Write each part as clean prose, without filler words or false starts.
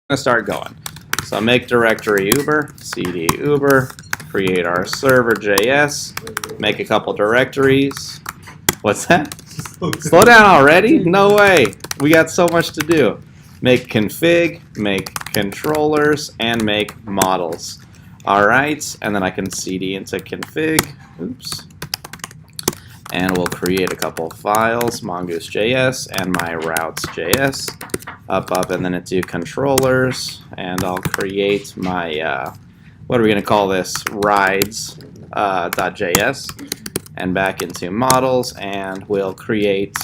to start going. So make directory Uber, cd Uber, create our server.js, make a couple directories. What's that? Slow down already? No way. We got so much to do. Make config, make controllers, and make models. All right, and then I can cd into config. Oops. And we'll create a couple files, mongoose.js and my routes.js. Up, and then into controllers, and I'll create my, what are we going to call this, rides.js, and back into models, and we'll create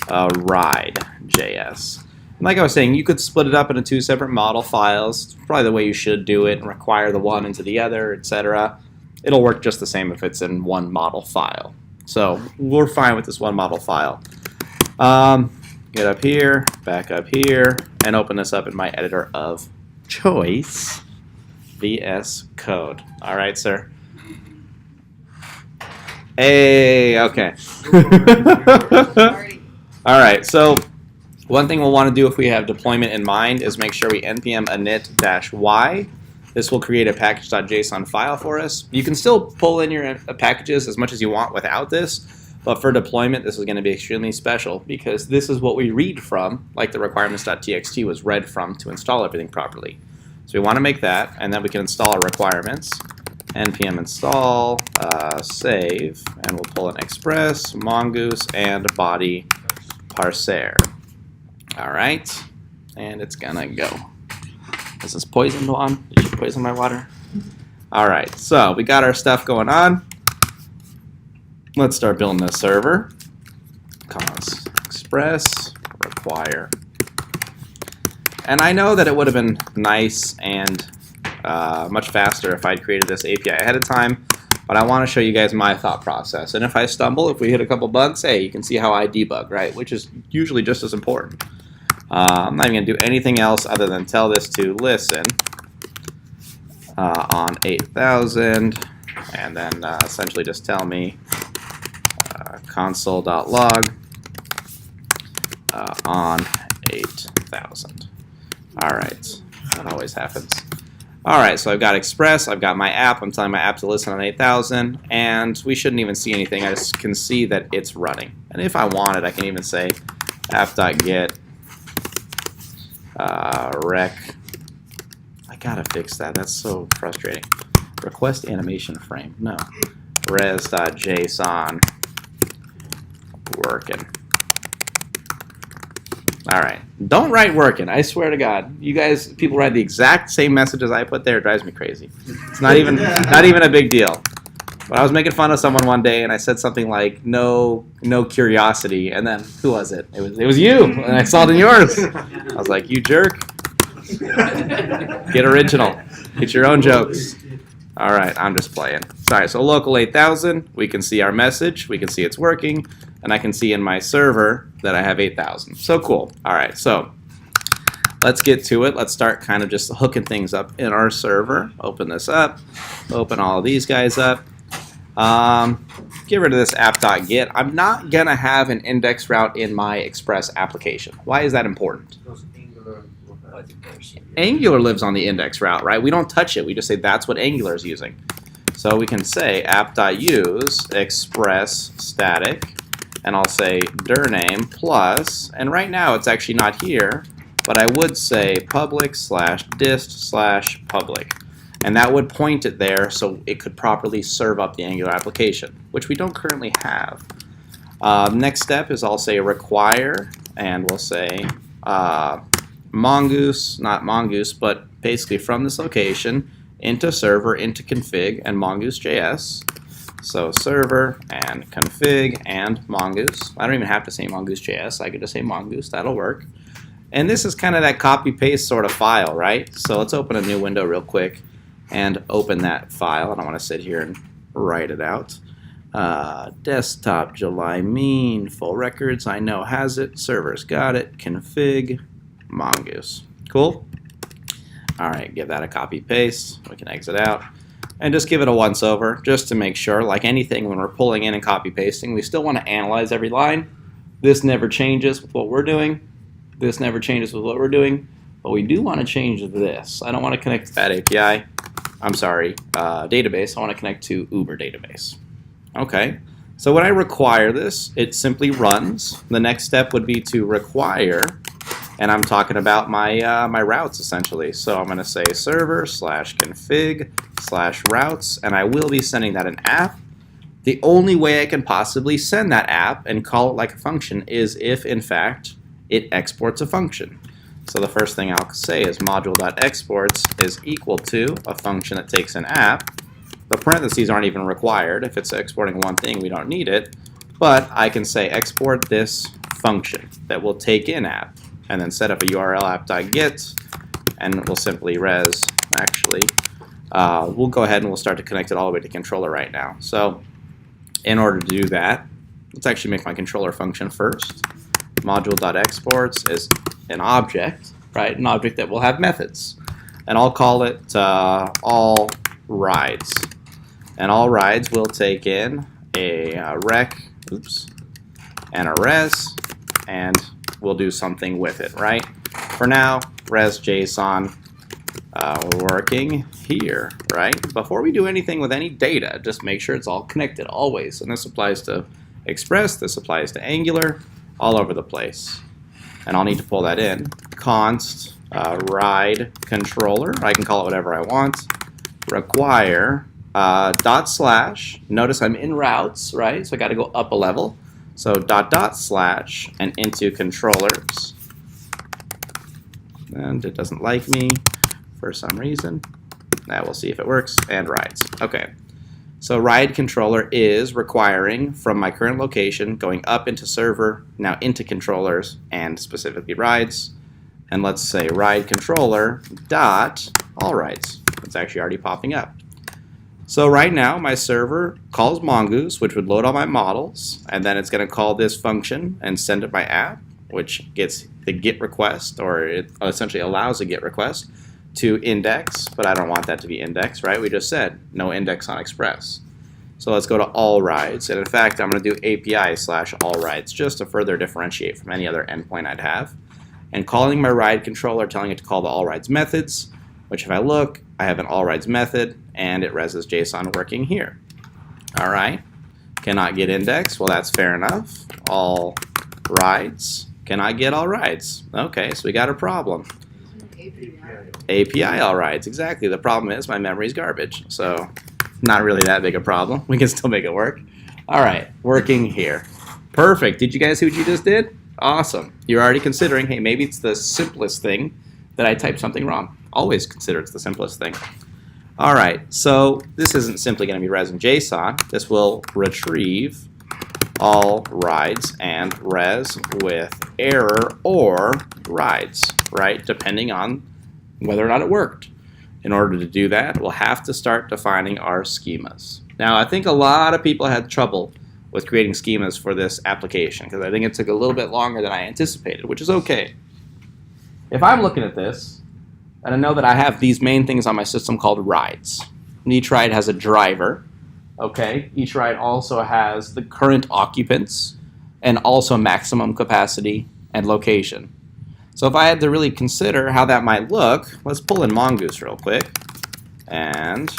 ride.js. Like I was saying, you could split it up into two separate model files. It's probably the way you should do it, and require the one into the other, etc. It'll work just the same if it's in one model file. So we're fine with this one model file. Get up here, back up here, and open this up in my editor of choice, VS Code. All right, sir. Hey, okay. All right, so one thing we'll want to do if we have deployment in mind is make sure we npm init-y. This will create a package.json file for us. You can still pull in your packages as much as you want without this, but for deployment, this is going to be extremely special because this is what we read from, like the requirements.txt was read from to install everything properly. So we want to make that, and then we can install our requirements. npm install, save, and we'll pull in Express, Mongoose, and body parser. All right, and it's gonna go. Is this poisoned on? Did you poison my water? All right, so we got our stuff going on. Let's start building this server. Cons express require. And I know that it would have been nice and much faster if I'd created this API ahead of time, but I want to show you guys my thought process. And if I stumble, if we hit a couple bugs, hey, you can see how I debug, right? Which is usually just as important. I'm not even going to do anything else other than tell this to listen on 8000, and then essentially just tell me console.log on 8000. All right, that always happens. All right, so I've got Express, I've got my app, I'm telling my app to listen on 8000, and we shouldn't even see anything. I just can see that it's running. And if I wanted, I can even say app.get rec. I gotta fix that. That's so frustrating. Request animation frame. No. res.json working. All right. Don't write working. I swear to God, you guys, people write the exact same messages I put there. It drives me crazy. It's not even a big deal. But I was making fun of someone one day, and I said something like, "No curiosity," and then who was it? It was you, and I saw it in yours. I was like, "You jerk! Get original. Get your own jokes." All right, I'm just playing. Sorry. So local 8000, we can see our message. We can see it's working, and I can see in my server that I have 8000. So cool. All right, so let's get to it. Let's start kind of just hooking things up in our server. Open this up. Open all of these guys up. Get rid of this app.get. I'm not going to have an index route in my Express application. Why is that important? Angular lives on the index route, right? We don't touch it. We just say that's what Angular is using. So we can say app.use express static, and I'll say dir name plus, and right now it's actually not here, but I would say public/dist/public. And that would point it there so it could properly serve up the Angular application, which we don't currently have. Next step is I'll say require, and we'll say mongoose, not mongoose, but basically from this location into server, into config, and mongoose.js. So server and config and mongoose. I don't even have to say mongoose.js. I could just say mongoose. That'll work. And this is kind of that copy-paste sort of file, right? So let's open a new window real quick and open that file. I don't want to sit here and write it out. Desktop, July mean, full records, I know has it, server's got it, config, mongoose. Cool? All right, give that a copy paste. We can exit out and just give it a once over just to make sure, like anything when we're pulling in and copy pasting, we still want to analyze every line. This never changes with what we're doing. This never changes with what we're doing. but we do want to change this. I don't want to connect to that API. I'm sorry, database. I want to connect to Uber database. Okay, so when I require this, it simply runs. The next step would be to require, and I'm talking about my my routes essentially. So I'm going to say server/config/routes, and I will be sending that an app. The only way I can possibly send that app and call it like a function is if, in fact, it exports a function. So the first thing I'll say is module.exports is equal to a function that takes an app. The parentheses aren't even required. If it's exporting one thing, we don't need it. But I can say export this function that will take in app, and then set up a URL app.get, and we'll simply res, actually. We'll go ahead and we'll start to connect it all the way to controller right now. So in order to do that, let's actually make my controller function first. Module.exports is an object, right? An object that will have methods. And I'll call it all rides. And all rides will take in a rec, and a res, and we'll do something with it, right? For now, res JSON working here, right? Before we do anything with any data, just make sure it's all connected always. And this applies to Express, this applies to Angular, all over the place. And I'll need to pull that in. Const ride controller, I can call it whatever I want. Require /, notice I'm in routes, right? So I got to go up a level. So // and into controllers. And it doesn't like me for some reason. Now we'll see if it works. And rides. Okay. So ride controller is requiring from my current location, going up into server, now into controllers, and specifically rides. And let's say ride controller dot all rides. It's actually already popping up. So right now my server calls Mongoose, which would load all my models, and then it's going to call this function and send it my app, which gets the GET request, or it essentially allows a GET request to index, but I don't want that to be index, right? We just said no index on Express. So let's go to all rides, and in fact I'm going to do API/all rides just to further differentiate from any other endpoint I'd have. And calling my ride controller, telling it to call the all rides methods, which if I look, I have an all rides method, and it reses JSON working here. All right, cannot get index. Well, that's fair enough. All rides cannot get all rides. Okay, so we got a problem. API all rides, exactly. The problem is my memory is garbage, so not really that big a problem. We can still make it work. All right, working here. Perfect. Did you guys see what you just did? Awesome. You're already considering, hey, maybe it's the simplest thing that I typed something wrong. Always consider it's the simplest thing. All right, so this isn't simply going to be res in JSON. This will retrieve all rides and res with error or rides, right? Depending on whether or not it worked. In order to do that, we'll have to start defining our schemas. Now, I think a lot of people had trouble with creating schemas for this application because I think it took a little bit longer than I anticipated, which is okay. If I'm looking at this, and I know that I have these main things on my system called rides. And each ride has a driver, okay? Each ride also has the current occupants and also maximum capacity and location. So if I had to really consider how that might look, let's pull in Mongoose real quick and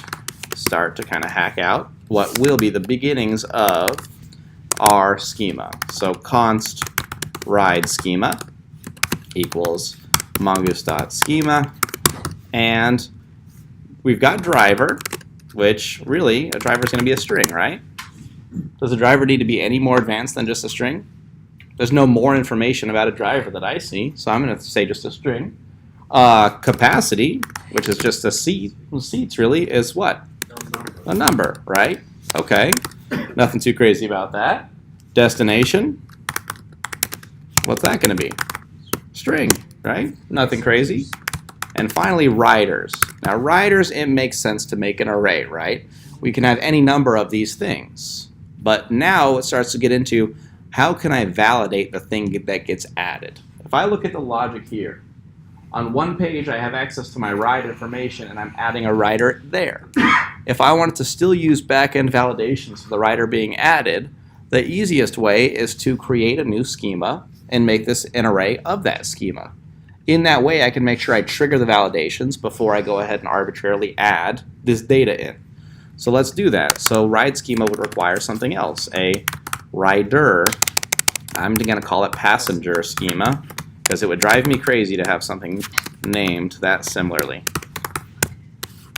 start to kind of hack out what will be the beginnings of our schema. So const ride schema equals mongoose.schema, and we've got driver, which really a driver is going to be a string, right? Does a driver need to be any more advanced than just a string? There's no more information about a driver that I see, so I'm going to say just a string. Capacity, which is just a seat, seats really, is what? A number, right? Okay, nothing too crazy about that. Destination, what's that going to be? String, right? Nothing crazy. And finally, riders. Now, riders, it makes sense to make an array, right? We can have any number of these things. But now it starts to get into how can I validate the thing that gets added? If I look at the logic here, on one page I have access to my ride information and I'm adding a rider there. If I wanted to still use back-end validations for the rider being added, the easiest way is to create a new schema and make this an array of that schema. In that way, I can make sure I trigger the validations before I go ahead and arbitrarily add this data in. So let's do that. So ride schema would require something else, a rider. I'm going to call it passenger schema because it would drive me crazy to have something named that similarly.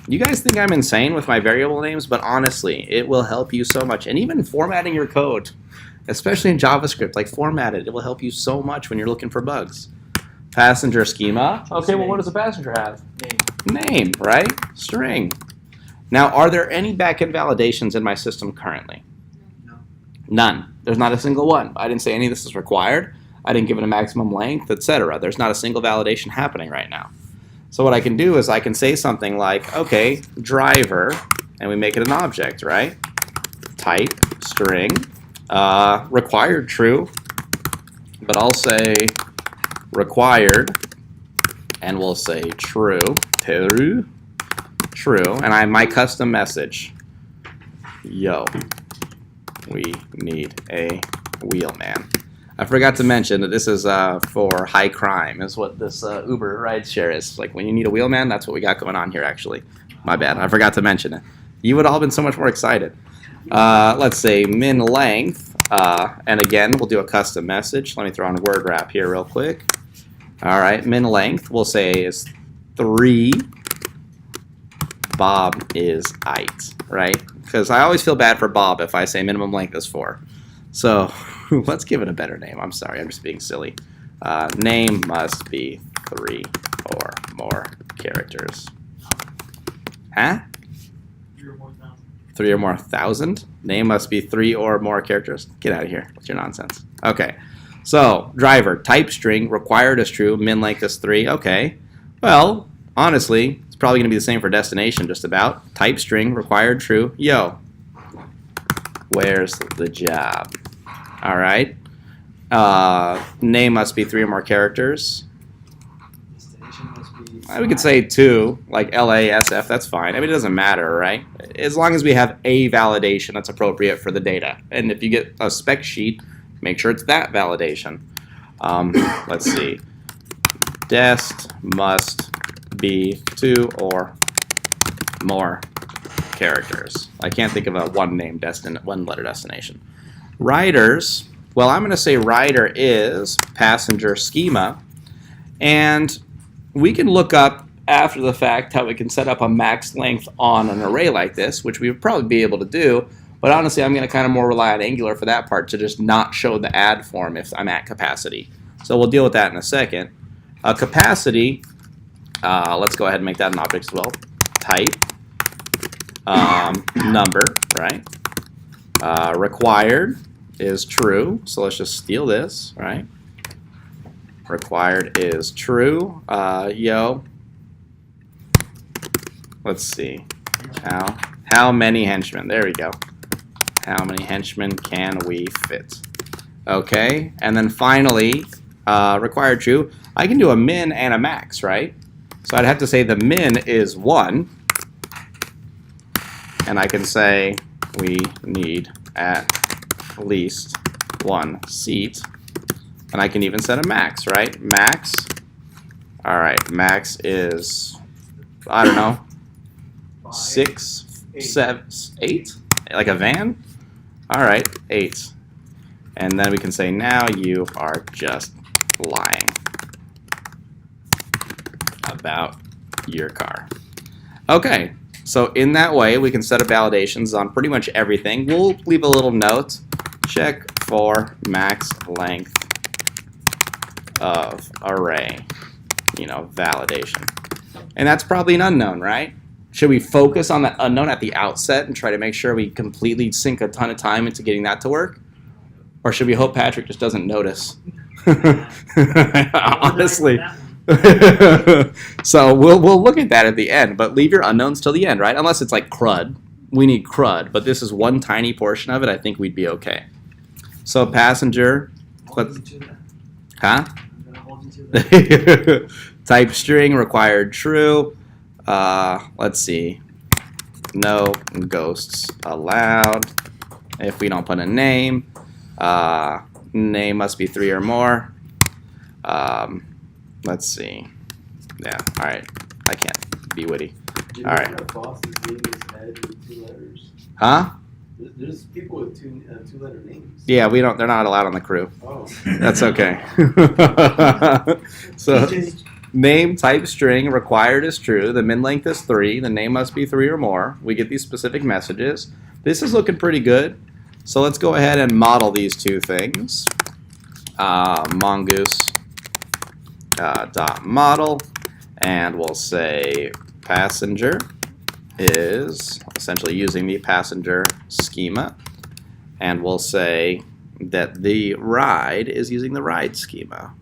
You guys think I'm insane with my variable names, but honestly, it will help you so much. And even formatting your code, especially in JavaScript, like formatted, it will help you so much when you're looking for bugs. Passenger schema. Okay, well, what does a passenger have? Name, right? String. Now, are there any backend validations in my system currently? No. None. There's not a single one. I didn't say any of this is required. I didn't give it a maximum length, etc. There's not a single validation happening right now. So what I can do is I can say something like, okay, driver, and we make it an object, right? Type, string, required true, but I'll say required, and we'll say true, true, and my custom message, yo, we need a wheelman. I forgot to mention that this is for high crime, is what this Uber rideshare is. Like when you need a wheelman, that's what we got going on here actually. My bad, I forgot to mention it. You would all have been so much more excited. Let's say min length, and again, we'll do a custom message. Let me throw on a word wrap here real quick. All right, min length we'll say is 3. Bob is 8, right? Because I always feel bad for Bob if I say minimum length is 4. So let's give it a better name. I'm sorry, I'm just being silly. Name must be 3 or more characters. Huh? 3 or more thousand? Name must be 3 or more characters? Get out of here. What's your nonsense? Okay. So, driver, type string, required is true, min length is 3. Okay. Well, honestly, it's probably going to be the same for destination, just about. Type string, required true. Yo, where's the job? All right. Name must be 3 or more characters. Destination must be. We could say 2, like LASF, that's fine. I mean, it doesn't matter, right? As long as we have a validation that's appropriate for the data. And if you get a spec sheet, make sure it's that validation. Let's see. Dest must be 2 or more characters. I can't think of a one-letter destination. Riders, well, I'm going to say rider is passenger schema, and we can look up after the fact how we can set up a max length on an array like this, which we would probably be able to do, but honestly, I'm going to kind of more rely on Angular for that part to just not show the add form if I'm at capacity. So we'll deal with that in a second. Capacity, let's go ahead and make that an object as well. Type, number, right? Required is true, so let's just steal this, right? Required is true. Yo, let's see. How many henchmen? There we go. How many henchmen can we fit? Okay, and then finally, required true. I can do a min and a max, right? So I'd have to say the min is 1, and I can say we need at least 1 seat, and I can even set a max, right? Max. All right, max is, I don't know, 6, 7, 8, like a van. All right, 8. And then we can say, now you are just lying about your car. Okay, so in that way, we can set up validations on pretty much everything. We'll leave a little note. Check for max length of array, validation. And that's probably an unknown, right? Should we focus on that unknown at the outset and try to make sure we completely sink a ton of time into getting that to work? Or should we hope Patrick just doesn't notice? Honestly. So we'll look at that at the end, but leave your unknowns till the end, right? Unless it's like CRUD. We need CRUD, but this is one tiny portion of it. I think we'd be okay. So passenger. Huh? Type string, required true. Let's see. No ghosts allowed. If we don't put a name. Name must be 3 or more. let's see. Yeah, all right. I can't be witty. Do you All know right. that Boss is naming his head with 2 letters? Huh? There's people with two-letter names. Yeah, we don't. They're not allowed on the crew. Oh. That's okay. So name type string required is true. The min length is 3. The name must be 3 or more. We get these specific messages. This is looking pretty good. So let's go ahead and model these two things. Mongoose dot model, and we'll say passenger is essentially using the passenger schema, and we'll say that the ride is using the ride schema.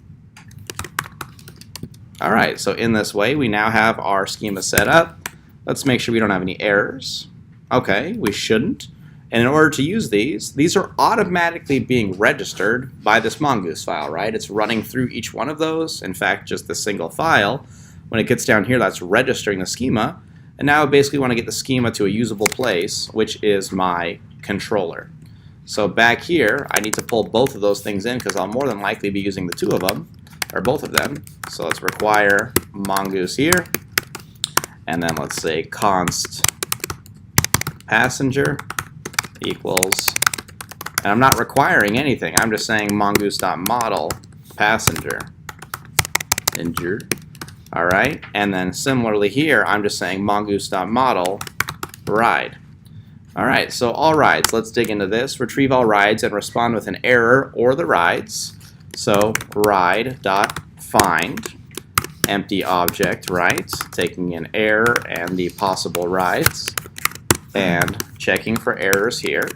All right, so in this way, we now have our schema set up. Let's make sure we don't have any errors. Okay, we shouldn't. And in order to use these are automatically being registered by this Mongoose file, right? It's running through each one of those. In fact, just the single file. When it gets down here, that's registering the schema. And now I basically want to get the schema to a usable place, which is my controller. So back here, I need to pull both of those things in because I'll more than likely be using the two of them, or both of them. So let's require Mongoose here. And then let's say const passenger equals, and I'm not requiring anything. I'm just saying mongoose.model passenger. All right, and then similarly here, I'm just saying mongoose.model ride. All right, so all rides. Let's dig into this. Retrieve all rides and respond with an error or the rides. So ride.find empty object rides, taking an error and the possible rides, and checking for errors here,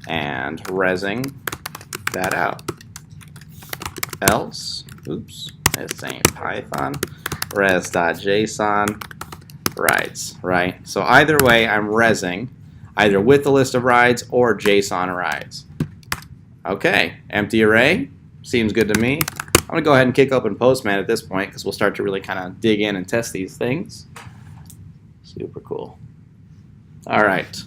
and resing that out. Else, oops, it's saying Python, res.json rides, right? So either way, I'm resing either with the list of rides or JSON rides. Okay, empty array, seems good to me. I'm gonna go ahead and kick open Postman at this point because we'll start to really kind of dig in and test these things. Super cool. All right,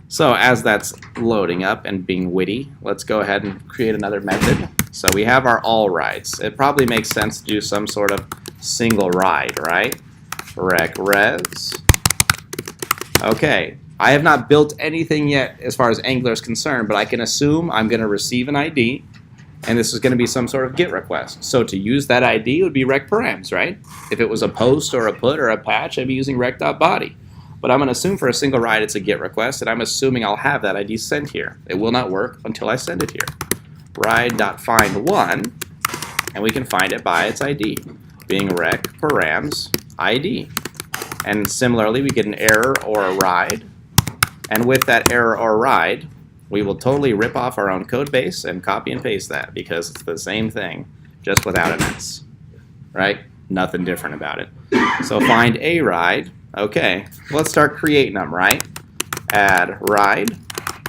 so as that's loading up and being witty, let's go ahead and create another method. So we have our all rides. It probably makes sense to do some sort of single ride, right? Rec res. Okay, I have not built anything yet as far as Angular is concerned, but I can assume I'm going to receive an ID, and this is going to be some sort of GET request. So to use that ID, it would be rec params, right? If it was a post or a put or a patch, I'd be using rec.body. But I'm going to assume for a single ride it's a GET request, and I'm assuming I'll have that ID sent here. It will not work until I send it here. Ride.find1, and we can find it by its ID, being rec params ID. And similarly, we get an error or a ride. And with that error or ride, we will totally rip off our own code base and copy and paste that because it's the same thing, just without an S, right? Nothing different about it. So find a ride. Okay, let's start creating them, right? Add ride,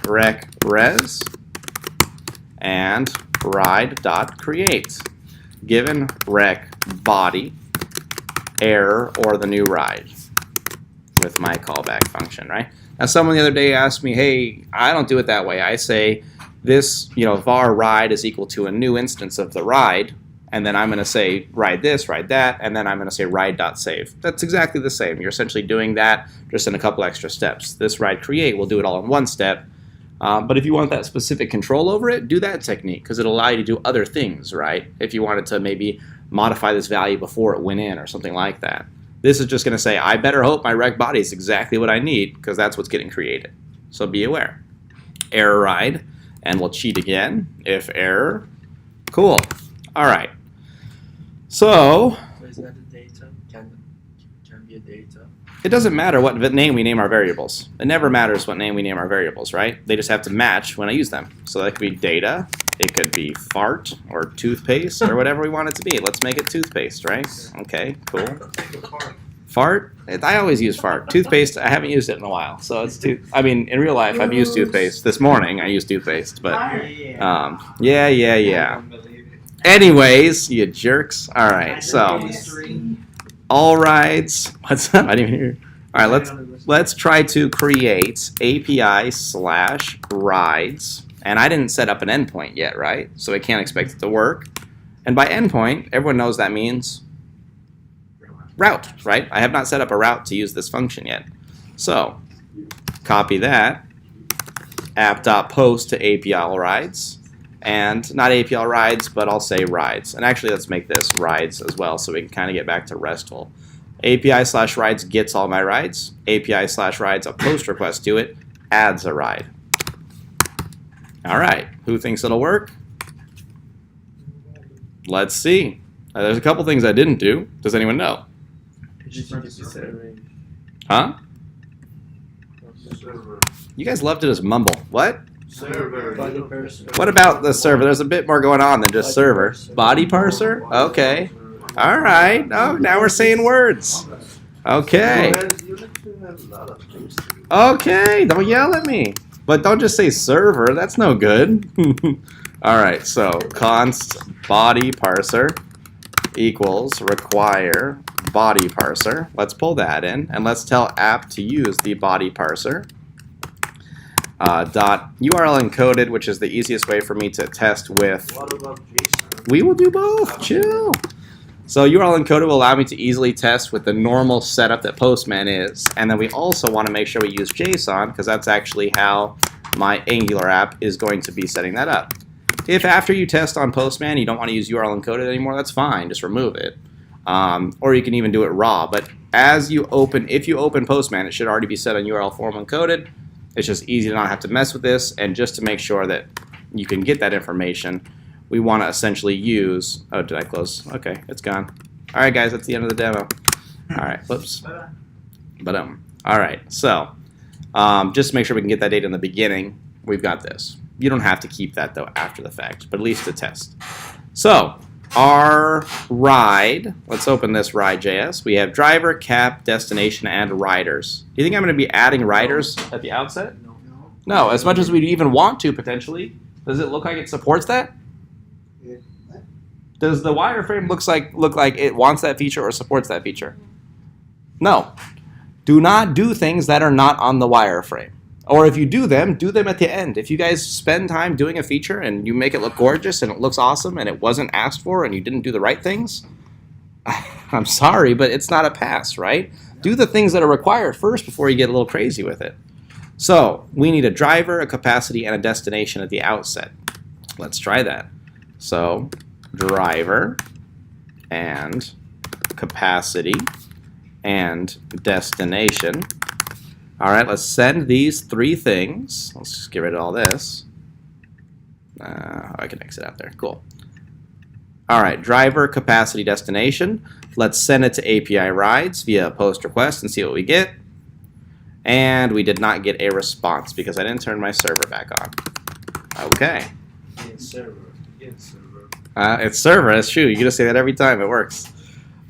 rec res, and ride.create. Given rec body, error, or the new ride with my callback function, right? Now someone the other day asked me, hey, I don't do it that way. I say this, var ride is equal to a new instance of the ride, and then I'm going to say ride this, ride that, and then I'm going to say ride.save. That's exactly the same. You're essentially doing that just in a couple extra steps. This ride create will do it all in one step. But if you want that specific control over it, do that technique because it'll allow you to do other things, right? If you wanted to maybe modify this value before it went in or something like that. This is just going to say, I better hope my rec body is exactly what I need because that's what's getting created. So be aware. Error ride, and we'll cheat again if error. Cool. All right. So is that the data? Can be a data? It doesn't matter what name we name our variables. It never matters what name we name our variables, right? They just have to match when I use them. So that could be data, it could be fart or toothpaste or whatever we want it to be. Let's make it toothpaste, right? Okay, cool. Fart? I always use fart. Toothpaste, I haven't used it in a while. So it's in real life I've used toothpaste. This morning I used toothpaste, but yeah. Anyways, you jerks. All right, so all rides. What's up? I didn't even hear. All right, let's try to create API/rides, and I didn't set up an endpoint yet, right? So I can't expect it to work. And by endpoint, everyone knows that means route, right? I have not set up a route to use this function yet. So copy that, app.post to API all rides, and not API all rides, but I'll say rides. And actually, let's make this rides as well so we can kind of get back to RESTful. API/rides gets all my rides. API/rides, a post request to it, adds a ride. All right, who thinks it'll work? Let's see. There's a couple things I didn't do. Does anyone know? Huh? You guys love to just mumble. What? Server. What about the server? There's a bit more going on than just server. Body parser? Okay. All right. Oh, now we're saying words. Okay. Okay. Don't yell at me. But don't just say server. That's no good. All right. So const body parser equals require body parser. Let's pull that in, and let's tell app to use the body parser. Dot URL encoded, which is the easiest way for me to test with. What about JSON? We will do both. Chill. So URL encoded will allow me to easily test with the normal setup that Postman is, and then we also want to make sure we use JSON because that's actually how my Angular app is going to be setting that up. If after you test on Postman you don't want to use URL encoded anymore, that's fine. Just remove it. Or you can even do it raw. But if you open Postman, it should already be set on URL form encoded. It's just easy to not have to mess with this, and just to make sure that you can get that information, we want to essentially use. Oh, did I close? Okay, it's gone. All right, guys, that's the end of the demo. All right, whoops. All right, so just to make sure we can get that data in the beginning, we've got this. You don't have to keep that though after the fact, but at least to test. So our ride, let's open this ride.js. We have driver, cap, destination, and riders. Do you think I'm going to be adding riders at the outset? No, as much as we even want to potentially. Does it look like it supports that? Does the wireframe look like it wants that feature or supports that feature? No. Do not do things that are not on the wireframe. Or if you do them at the end. If you guys spend time doing a feature and you make it look gorgeous and it looks awesome and it wasn't asked for and you didn't do the right things, I'm sorry, but it's not a pass, right? Do the things that are required first before you get a little crazy with it. So we need a driver, a capacity, and a destination at the outset. Let's try that. So driver and capacity and destination. All right, let's send these three things. Let's just get rid of all this. I can exit out there. Cool. All right, driver, capacity, destination. Let's send it to API rides via post request and see what we get. And we did not get a response because I didn't turn my server back on. Okay. It's server. It's server. It's server, that's true. You can just say that every time, it works.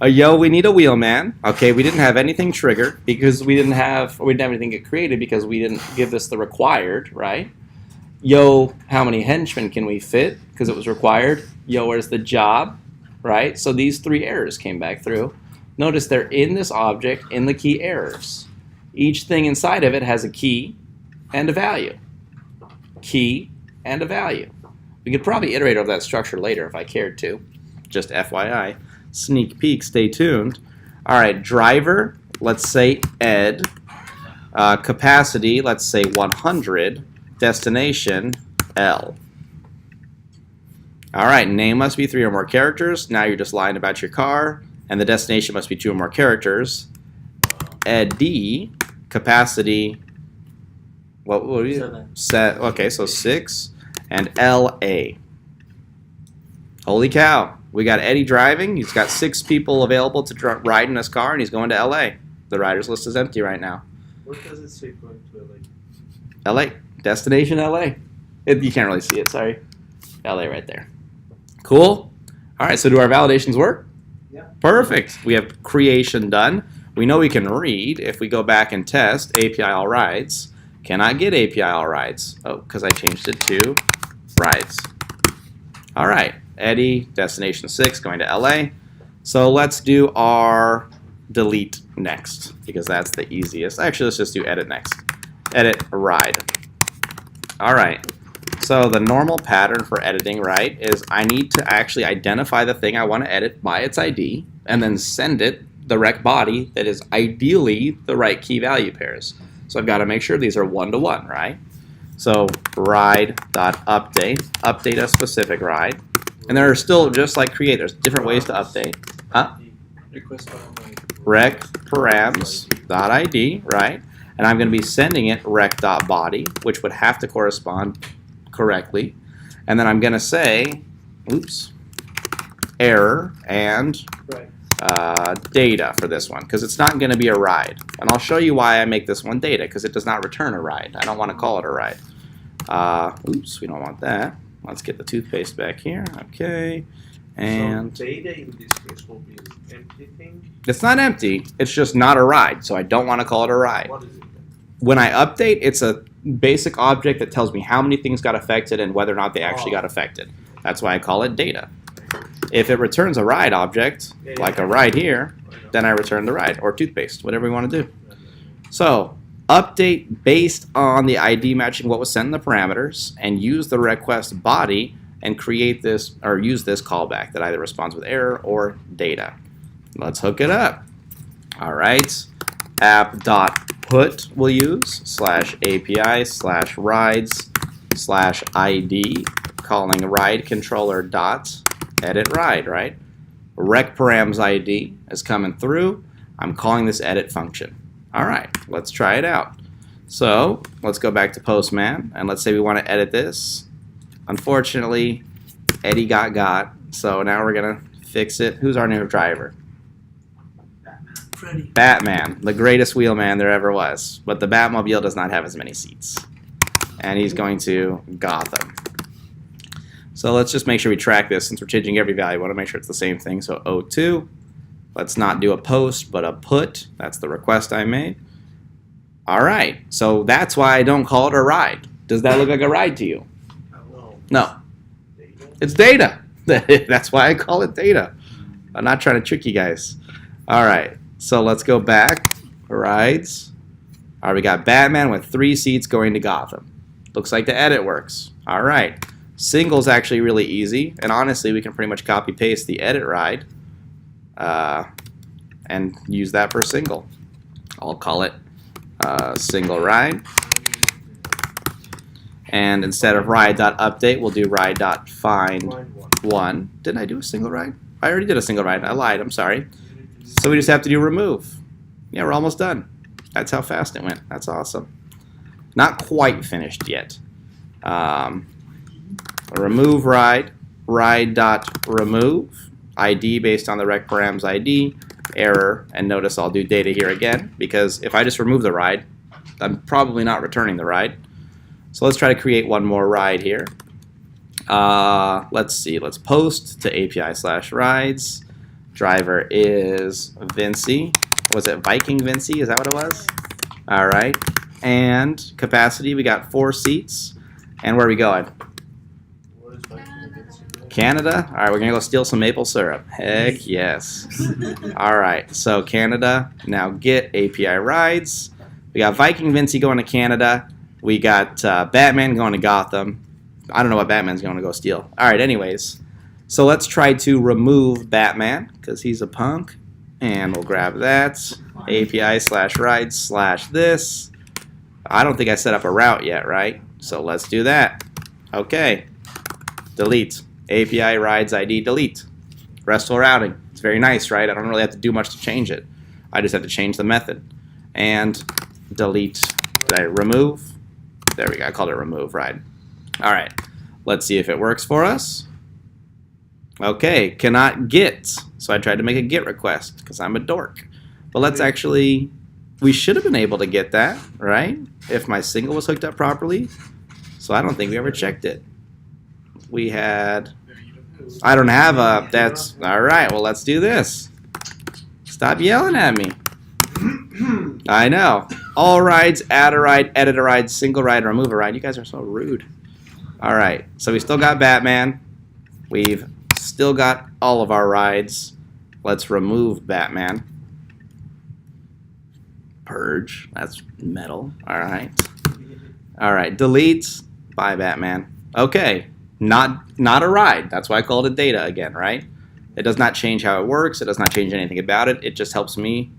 Yo, we need a wheelman. Okay, we didn't have anything triggered because we didn't have anything get created because we didn't give this the required, right? Yo, how many henchmen can we fit? Because it was required. Yo, where's the job? Right? So these three errors came back through. Notice they're in this object in the key errors. Each thing inside of it has a key and a value. Key and a value. We could probably iterate over that structure later if I cared to. Just FYI. Sneak peek, stay tuned. All right, driver, let's say ed. Capacity, let's say 100. Destination, L. All right, name must be 3 or more characters. Now you're just lying about your car. And the destination must be 2 or more characters. Ed D, capacity, what would be 7. Okay, so 6. And LA. Holy cow. We got Eddie driving. He's got 6 people available to ride in his car, and he's going to LA. The riders list is empty right now. What does it say going to LA? LA. Destination LA. You can't really see it, sorry. LA right there. Cool. All right, so do our validations work? Yeah. Perfect. We have creation done. We know we can read. If we go back and test API all rides, cannot get API all rides. Oh, because I changed it to rides. All right. Eddie, destination 6, going to LA. So let's do our delete next because that's the easiest. Actually, let's just do edit next. Edit ride. All right. So the normal pattern for editing, right, is I need to actually identify the thing I want to edit by its ID and then send it the rec body that is ideally the right key value pairs. So I've got to make sure these are 1-to-1, right? So ride.update, update a specific ride. And there are still, just like create, there's different ways to update. Huh? Request parameter. Rec params.id, right? And I'm going to be sending it rec.body, which would have to correspond correctly. And then I'm going to say, oops, error and data for this one, because it's not going to be a ride. And I'll show you why I make this one data, because it does not return a ride. I don't want to call it a ride. Oops, we don't want that. Let's get the toothpaste back here. Okay. And so data in this case will be an empty thing. it's not empty. It's just not a ride, so I don't want to call it a ride. What is it then? When I update, it's a basic object that tells me how many things got affected and whether or not they actually got affected. That's why I call it data. If it returns a ride object, like a ride here, then I return the ride, or toothpaste, whatever we want to do. So update based on the ID matching what was sent in the parameters, and use the request body and create this, or use this callback that either responds with error or data. Let's hook it up. All right, app.put we'll use /API/rides/ID, calling ride controller dot edit ride, right? Rec params ID is coming through. I'm calling this edit function. All right, let's try it out. So let's go back to Postman, and let's say we want to edit this. Unfortunately, Eddie got, so now we're gonna fix it. Who's our new driver? Freddy. Batman, the greatest wheelman there ever was. But the Batmobile does not have as many seats. And he's going to Gotham. So let's just make sure we track this. Since we're changing every value, we want to make sure it's the same thing. So O2, let's not do a post, but a put. That's the request I made. All right, so that's why I don't call it a ride. Does that look like a ride to you? No. No, it's data. That's why I call it data. I'm not trying to trick you guys. All right, so let's go back. Rides. All right, we got Batman with 3 seats going to Gotham. Looks like the edit works. All right. Single's actually really easy, and honestly, we can pretty much copy-paste the edit ride and use that for single. I'll call it single ride. And instead of ride.update, we'll do ride.find1. Didn't I do a single ride? I already did a single ride. I lied. I'm sorry. So we just have to do remove. Yeah, we're almost done. That's how fast it went. That's awesome. Not quite finished yet. Remove ride, ride.remove, ID based on the rec params ID, error, and notice I'll do data here again, because if I just remove the ride, I'm probably not returning the ride. So let's try to create one more ride here. Let's see, let's post to API/rides. Driver is Vinci. Was it Viking Vinci? Is that what it was? All right. And capacity, we got 4 seats. And where are we going? What is Viking? Canada? All right, we're going to go steal some maple syrup. Heck yes. All right, so Canada, now get API rides. We got Viking Vinci going to Canada. We got Batman going to Gotham. I don't know what Batman's going to go steal. All right, anyways. So let's try to remove Batman, because he's a punk. And we'll grab that. API/rides/this. I don't think I set up a route yet, right? So let's do that. Okay. Delete. API rides ID delete. RESTful routing. It's very nice, right? I don't really have to do much to change it. I just have to change the method. And delete. Did I remove? There we go. I called it remove ride. All right. Let's see if it works for us. Okay. Cannot get. So I tried to make a get request because I'm a dork. But let's actually... We should have been able to get that, right? If my single was hooked up properly. So I don't think we ever checked it. We had... I don't have a... That's... All right, well, let's do this. Stop yelling at me. I know. All rides, add a ride, edit a ride, single ride, remove a ride. You guys are so rude. All right, so we still got Batman. We've still got all of our rides. Let's remove Batman. Purge. That's metal. All right. All right. Delete. Bye, Batman. Okay. Not a ride. That's why I called it data again, right? It does not change how it works. It does not change anything about it. It just helps me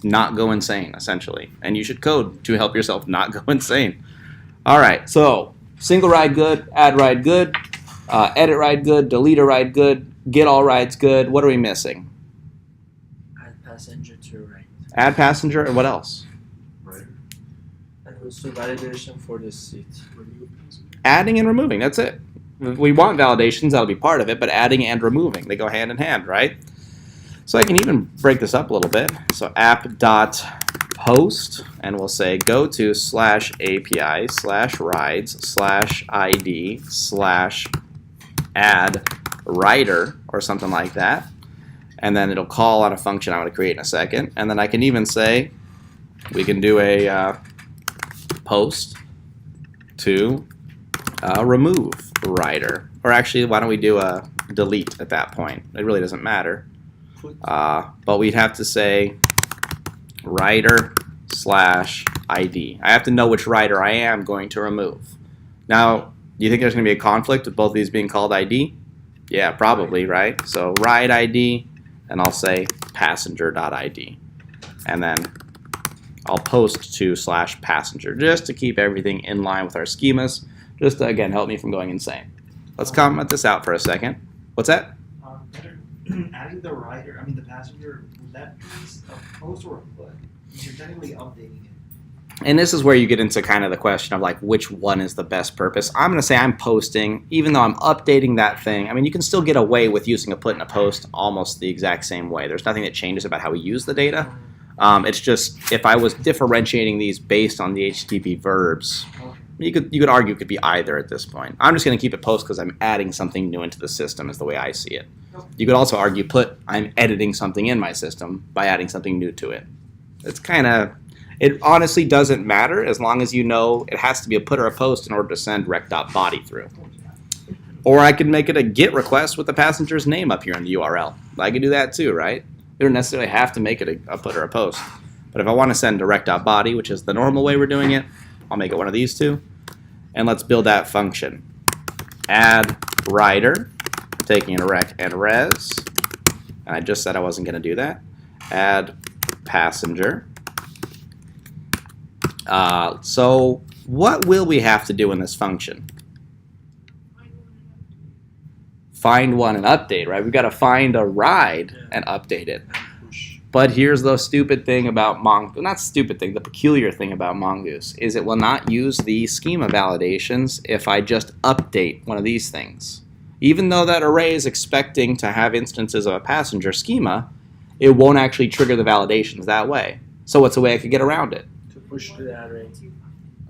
not go insane, essentially. And you should code to help yourself not go insane. All right, so single ride good, add ride good, edit ride good, delete a ride good, get all rides good. What are we missing? Add passenger to right. Add passenger, and what else? Right. And also validation for the seat. Adding and removing, that's it. If we want validations, that'll be part of it, but adding and removing, they go hand in hand, right? So I can even break this up a little bit. So app.post, and we'll say go to /API/rides/ID/add rider or something like that. And then it'll call on a function I'm going to create in a second. And then I can even say we can do a post to remove rider. Or actually, why don't we do a delete at that point? It really doesn't matter. But we'd have to say rider/ID. I have to know which rider I am going to remove. Now, do you think there's going to be a conflict with both of these being called ID? Yeah, probably, right? So ride ID, and I'll say passenger.id. And then I'll post to /passenger just to keep everything in line with our schemas, just to, again, help me from going insane. Let's comment this out for a second. What's that? Adding the rider, the passenger, would that be a post or a put? You're technically updating it. And this is where you get into kind of the question of like which one is the best purpose. I'm going to say I'm posting, even though I'm updating that thing. You can still get away with using a put and a post almost the exact same way. There's nothing that changes about how we use the data. It's just if I was differentiating these based on the HTTP verbs, you could argue it could be either at this point. I'm just going to keep it post because I'm adding something new into the system is the way I see it. You could also argue put, I'm editing something in my system by adding something new to it. It honestly doesn't matter as long as you know it has to be a put or a post in order to send rec.body through. Or I could make it a GET request with the passenger's name up here in the URL. I could do that too, right? You don't necessarily have to make it a put or a post. But if I want to send direct.body, which is the normal way we're doing it, I'll make it one of these two. And let's build that function. Add rider, taking in rec and res. And I just said I wasn't going to do that. Add passenger. So what will we have to do in this function? Find one and update, right? We've got to find a ride and update it. But here's the stupid thing about Mongoose, not stupid thing, the peculiar thing about Mongoose is it will not use the schema validations if I just update one of these things. Even though that array is expecting to have instances of a passenger schema, it won't actually trigger the validations that way. So what's a way I could get around it? To push to the array.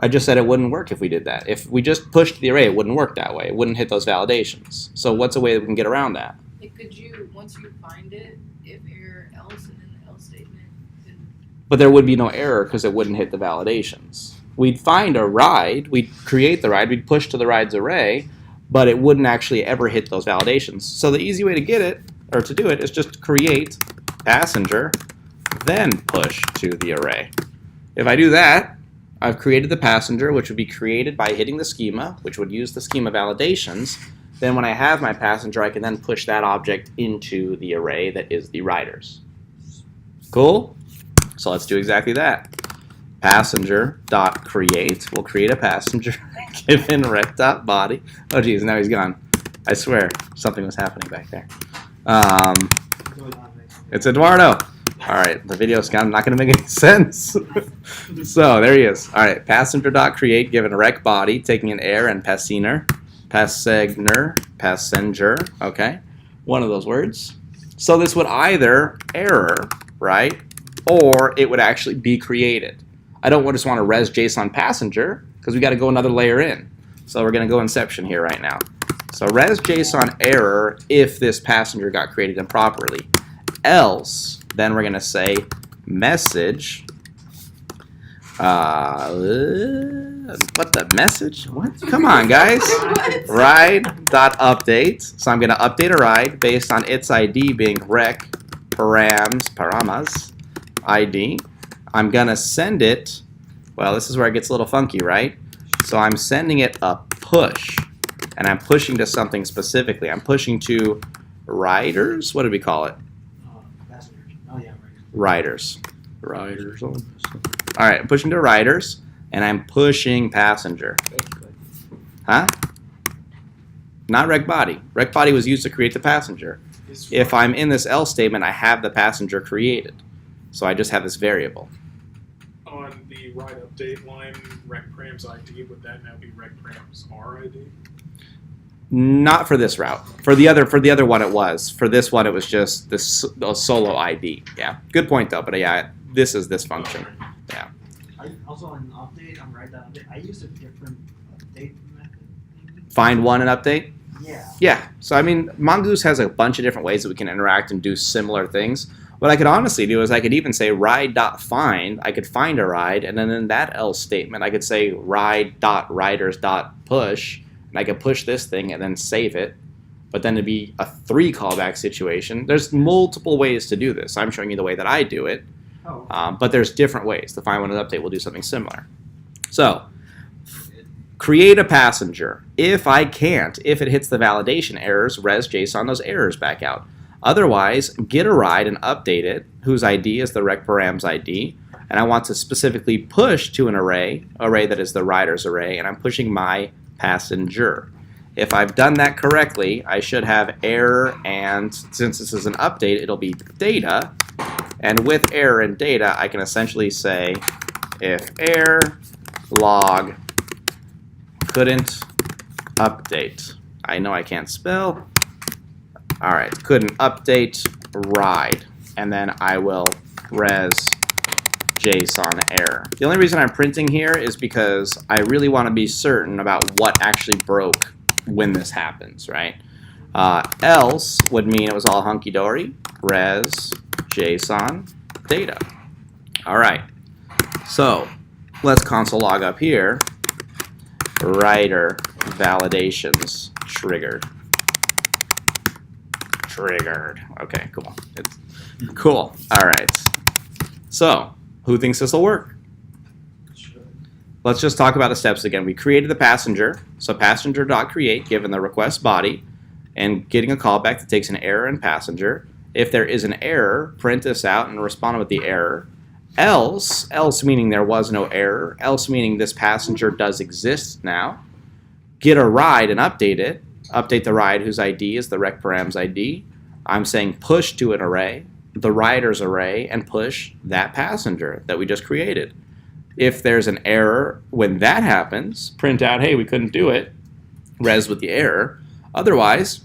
I just said it wouldn't work if we did that. If we just pushed the array, it wouldn't work that way. It wouldn't hit those validations. So what's a way that we can get around that? Could you, once you find it, if error else and then the else statement, then But there would be no error because it wouldn't hit the validations. We'd find a ride, we'd create the ride, we'd push to the rides array, but it wouldn't actually ever hit those validations. So the easy way to get it, or to do it, is just create passenger, then push to the array. If I do that, I've created the passenger, which would be created by hitting the schema, which would use the schema validations. Then when I have my passenger, I can then push that object into the array that is the riders. Cool? So let's do exactly that. Passenger.create. We'll create a passenger given rec.body. Oh geez, now he's gone. I swear, something was happening back there. It's Eduardo. All right, the video's kind of not going to make any sense. So there he is. All right, passenger.create given rec body, taking an air and passenger, okay, one of those words. So this would either error, right, or it would actually be created. I don't just want to res JSON passenger because we got to go another layer in. So we're going to go inception here right now. So res JSON error if this passenger got created improperly. Else, then we're going to say message. What the message? What? Come on, guys. Ride.update. So I'm going to update a ride based on its ID being rec paramas ID. I'm going to send it. Well, this is where it gets a little funky, right? So I'm sending it a push. And I'm pushing to something specifically. I'm pushing to riders. What did we call it? Passengers. Oh yeah, right. Riders. Riders. All right, I'm pushing to riders, and I'm pushing passenger. Huh? Not rec body. Rec body was used to create the passenger. If I'm in this else statement, I have the passenger created. So I just have this variable. On the ride update line, recpram's ID, would that now be recpram's RID? Not for this route. For the other one, it was. For this one, it was just this solo ID. Yeah, good point though. But yeah, this is this function. Yeah. I also on update, I'm right down update. I used a different update method. Find one and update. Yeah. Yeah. So I mean, Mongoose has a bunch of different ways that we can interact and do similar things. What I could honestly do is I could even say ride.find. I could find a ride, and then in that else statement, I could say ride.riders.push, and I could push this thing and then save it. But then it'd be a 3 callback situation. There's multiple ways to do this. I'm showing you the way that I do it, Oh. but there's different ways. The find one and update will do something similar. So create a passenger. If I can't, if it hits the validation errors, res JSON those errors back out. Otherwise, get a ride and update it, whose ID is the recparams ID, and I want to specifically push to an array that is the riders array, and I'm pushing my passenger. If I've done that correctly, I should have error, and since this is an update, it'll be data, and with error and data, I can essentially say if error log couldn't update. I know I can't spell. All right, couldn't update ride, and then I will res JSON error. The only reason I'm printing here is because I really want to be certain about what actually broke when this happens, right? Else would mean it was all hunky-dory, res JSON data. All right, so let's console log up here. Rider validations triggered. Okay, cool. It's cool. All right. So, who thinks this will work? Let's just talk about the steps again. We created the passenger. So passenger.create given the request body and getting a callback that takes an error in passenger. If there is an error, print this out and respond with the error. Else meaning there was no error. Else meaning this passenger does exist now. Get a ride and update it. Update the ride whose ID is the recparams ID. I'm saying push to an array, the riders array, and push that passenger that we just created. If there's an error when that happens, print out, hey, we couldn't do it, res with the error. Otherwise,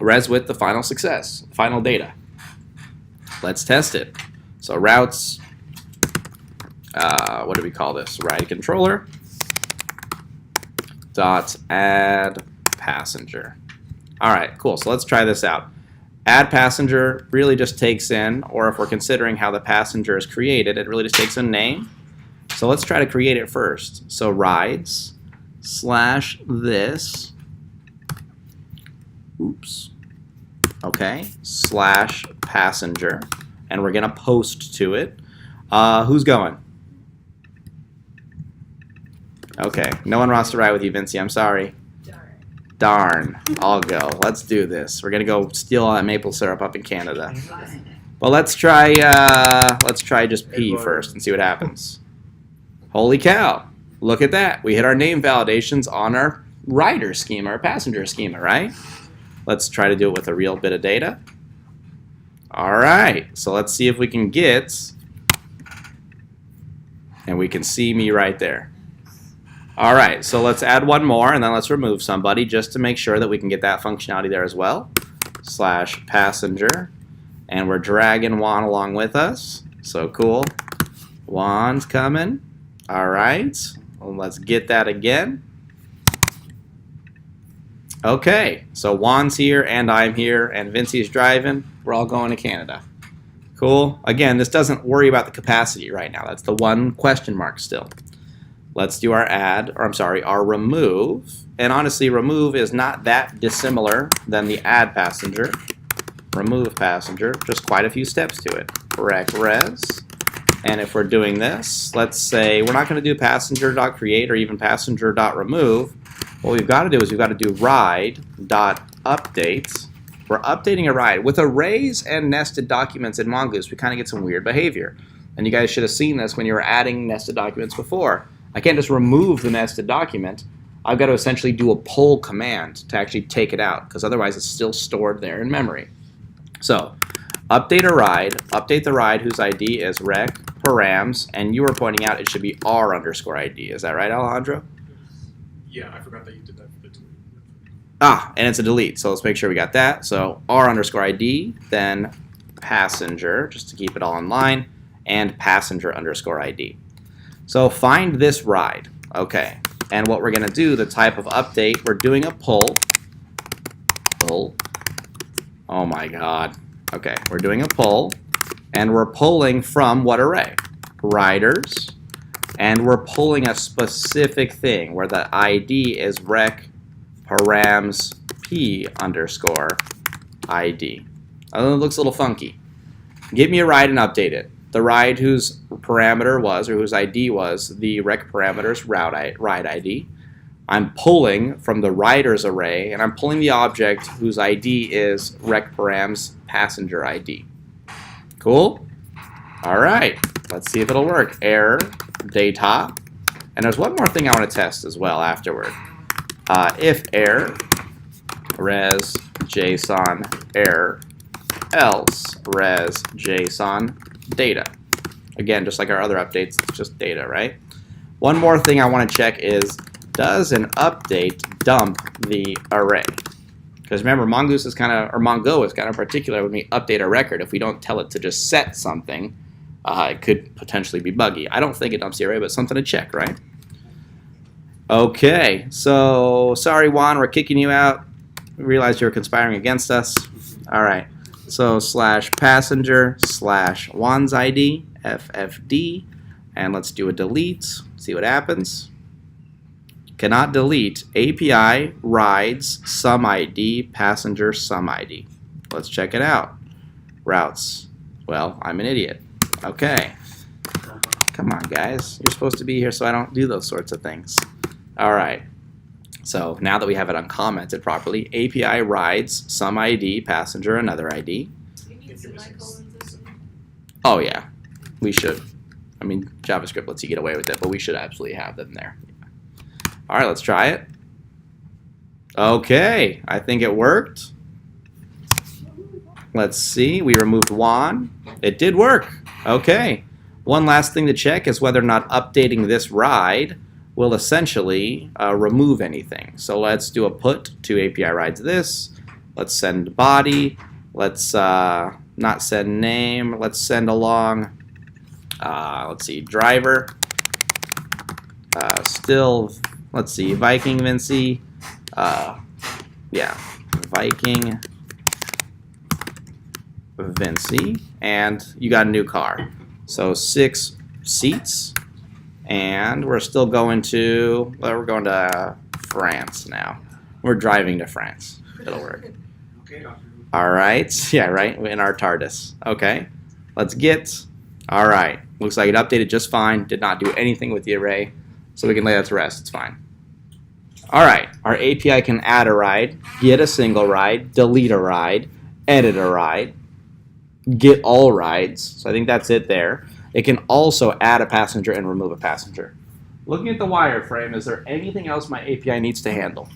res with the final success, final data. Let's test it. So routes, what do we call this? Ride controller dot add passenger. All right, cool. So let's try this out. Add passenger really just takes in, or if we're considering how the passenger is created, it really just takes a name. So let's try to create it first. So rides slash this, oops, okay, slash passenger, and we're gonna post to it. Who's going? Okay, no one wants to ride with you, Vinci, I'm sorry. Darn, I'll go. Let's do this. We're gonna go steal all that maple syrup up in Canada. But let's try just P first and see what happens. Holy cow! Look at that. We hit our name validations on our rider schema, our passenger schema, right? Let's try to do it with a real bit of data. All right. So let's see if we can get, and we can see me right there. All right, so let's add one more, and then let's remove somebody just to make sure that we can get that functionality there as well. Slash passenger, and we're dragging Juan along with us. So cool. Juan's coming. All right, well, let's get that again. Okay, so Juan's here, and I'm here, and Vinci's driving. We're all going to Canada. Cool. Again, this doesn't worry about the capacity right now. That's the one question mark still. Let's do our add, or I'm sorry, our remove. And honestly, remove is not that dissimilar than the add passenger. Remove passenger, just quite a few steps to it. Rec res. And if we're doing this, let's say we're not going to do passenger.create or even passenger.remove. What we've got to do is we've got to do ride.update We're updating a ride. With arrays and nested documents in Mongoose, we kind of get some weird behavior. And you guys should have seen this when you were adding nested documents before. I can't just remove the nested document. I've got to essentially do a pull command to actually take it out, because otherwise it's still stored there in memory. So, update a ride, update the ride whose ID is rec params, and you were pointing out it should be r_id. Is that right, Alejandro? Yeah, I forgot that you did that for the delete. Ah, and it's a delete, so let's make sure we got that. So r_id, then passenger, just to keep it all in line, and passenger_id. So find this ride. Okay, and what we're going to do, the type of update, we're doing a pull. Pull. Oh my god. Okay, we're doing a pull, and we're pulling from what array? Riders, and we're pulling a specific thing where the ID is rec params p_id. Oh, it looks a little funky. Give me a ride and update it. The ride whose parameter was, or whose ID was, the rec parameters ride ID. I'm pulling from the riders array, and I'm pulling the object whose ID is rec params passenger ID. Cool? All right, let's see if it'll work. Error, data, and there's one more thing I want to test as well afterward. If error, res JSON error, else res JSON data. Again, just like our other updates, it's just data, right? One more thing I want to check is, does an update dump the array? Because remember, Mongoose is kind of, or Mongo is kind of particular when we update a record. If we don't tell it to just set something, it could potentially be buggy. I don't think it dumps the array, but something to check, right? Okay, so sorry, Juan, we're kicking you out. We realized you were conspiring against us. All right, so /passenger/ Juan's ID, FFD, and let's do a delete, see what happens. Cannot delete API rides some ID passenger some ID. Let's check it out. Routes. Well, I'm an idiot. Okay. Come on, guys. You're supposed to be here so I don't do those sorts of things. All right. So now that we have it uncommented properly, API rides some ID passenger another ID. We need semicolons or something. Oh yeah, we should. I mean, JavaScript lets you get away with it, but we should absolutely have them there. All right, let's try it. Okay, I think it worked. Let's see, we removed Juan. It did work. Okay. One last thing to check is whether or not updating this ride will essentially remove anything. So let's do a put to API rides this. Let's send body. Let's not send name. Let's send along, let's see, driver. Still, let's see, Viking Vinci. Yeah, Viking Vinci. And you got a new car. So 6 seats. And we're still going to, well, we're going to France now. We're driving to France. It'll work. Okay, Doctor. All right. Yeah, right. In our TARDIS. Okay. Let's get. All right. Looks like it updated just fine. Did not do anything with the array. So we can lay that to rest. It's fine. All right. Our API can add a ride, get a single ride, delete a ride, edit a ride, get all rides. So I think that's it there. It can also add a passenger and remove a passenger. Looking at the wireframe, is there anything else my API needs to handle?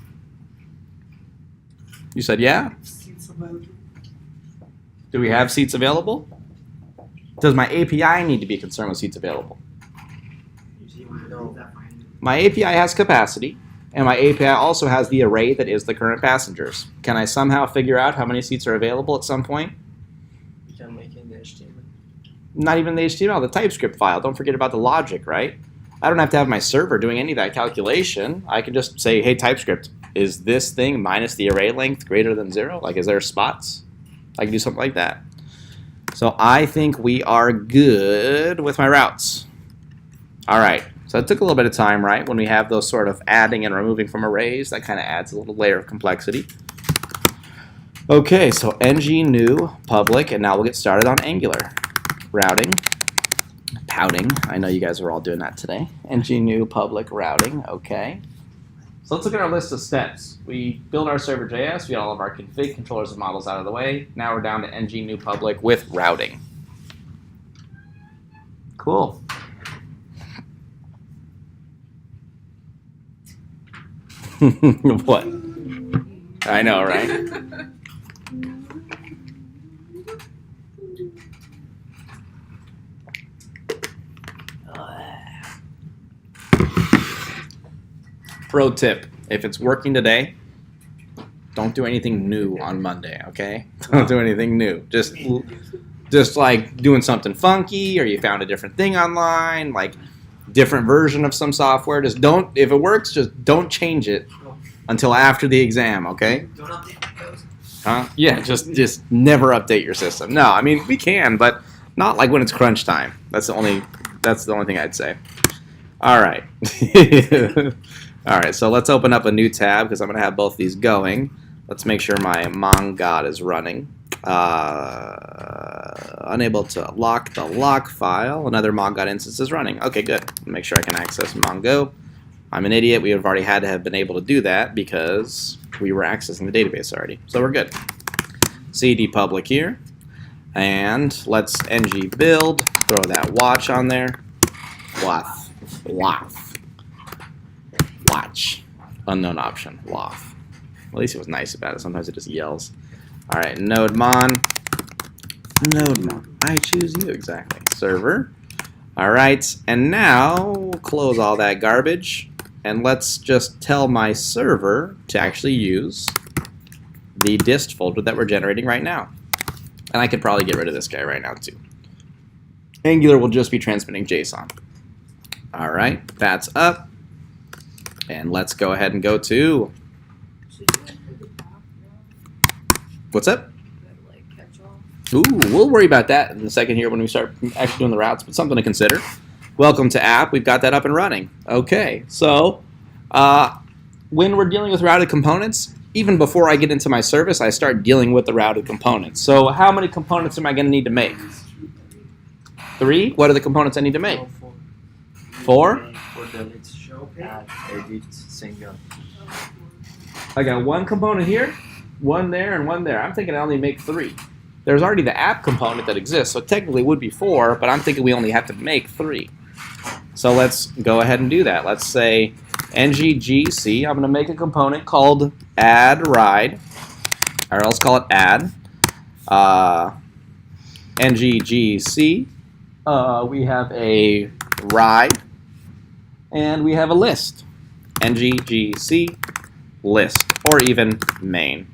You said yeah? Do we have seats available? Does my API need to be concerned with seats available? No. My API has capacity, and my API also has the array that is the current passengers. Can I somehow figure out how many seats are available at some point? You can make it in the HTML. Not even the HTML, the TypeScript file. Don't forget about the logic, right? I don't have to have my server doing any of that calculation. I can just say, hey, TypeScript, is this thing minus the array length greater than 0? Like, is there spots? I can do something like that. So I think we are good with my routes. All right. So it took a little bit of time, right? When we have those sort of adding and removing from arrays, that kind of adds a little layer of complexity. Okay, so ng new public, and now we'll get started on Angular. Routing, pouting. I know you guys are all doing that today. ng new public routing, okay. So let's look at our list of steps. We build our server.js, we get all of our config controllers and models out of the way. Now we're down to ng new public with routing. Cool. What? I know, right? Pro tip, if it's working today, don't do anything new on Monday, okay? Don't do anything new. Just like doing something funky, or you found a different thing online, like different version of some software. Just don't, if it works, just don't change it until after the exam, okay? Don't update my code. Huh? Yeah, just never update your system. No, I mean we can, but not like when it's crunch time. That's the only thing I'd say. All right. All right, so let's open up a new tab because I'm going to have both these going. Let's make sure my Mongo is running. Unable to lock the lock file. Another Mongo instance is running. Okay, good. Make sure I can access Mongo. I'm an idiot. We have already had to have been able to do that because we were accessing the database already. So we're good. CD public here. And let's ng build. Throw that watch on there. Wath. Watch. Unknown option. Wath. At least it was nice about it. Sometimes it just yells. All right, nodemon. I choose you, exactly. Server. All right, and now we'll close all that garbage, and let's just tell my server to actually use the dist folder that we're generating right now. And I could probably get rid of this guy right now, too. Angular will just be transmitting JSON. All right, that's up. And let's go ahead and go to... Should you include the background What's up? that like catch all? Ooh, we'll worry about that in a second here when we start actually doing the routes, but something to consider. Welcome to app. We've got that up and running. Okay, so when we're dealing with routed components, even before I get into my service, I start dealing with the routed components. So how many components am I going to need to make? 3? What are the components I need to make? 4? For the let's show, add, edit, single. I got 1 component here, 1 there, and 1 there. I'm thinking I only make 3. There's already the app component that exists, so technically it would be 4, but I'm thinking we only have to make 3. So let's go ahead and do that. Let's say nggc. I'm going to make a component called add ride, or else call it add. Nggc. We have a ride, and we have a list. Nggc list, or even main.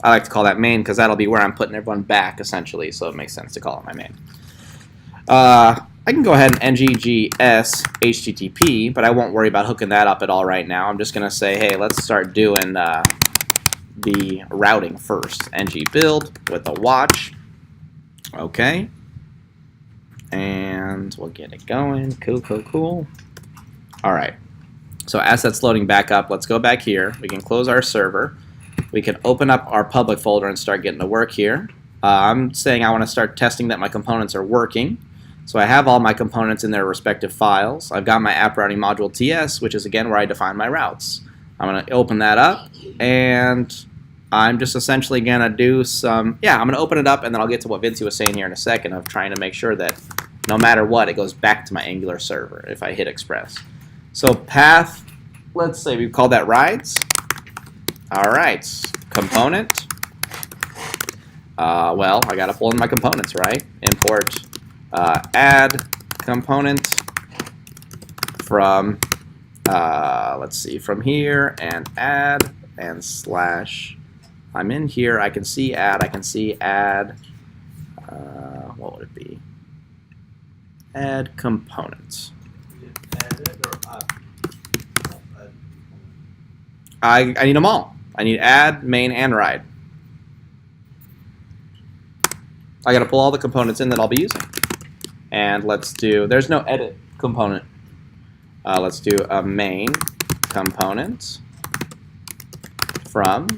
I like to call that main because that'll be where I'm putting everyone back, essentially, so it makes sense to call it my main. I can go ahead and nggs http, but I won't worry about hooking that up at all right now. I'm just going to say, hey, let's start doing the routing first. ng build with the watch. Okay. And we'll get it going. Cool. All right. So as that's loading back up, let's go back here. We can close our server. We can open up our public folder and start getting to work here. I'm saying I want to start testing that my components are working. So I have all my components in their respective files. I've got my app routing module TS, which is again where I define my routes. I'm going to open that up, and I'm just essentially going to do some, I'm going to open it up, and then I'll get to what Vinci was saying here in a second of trying to make sure that no matter what, it goes back to my Angular server if I hit Express. So path, let's say we call that rides. All right, component. Well, I got to pull in my components, right? Import add component from, let's see, from here, and add, and slash. I'm in here, I can see add, what would it be? Add components. I need them all. I need add, main, and ride. I got to pull all the components in that I'll be using. And let's do, there's no edit component. Let's do a main component from,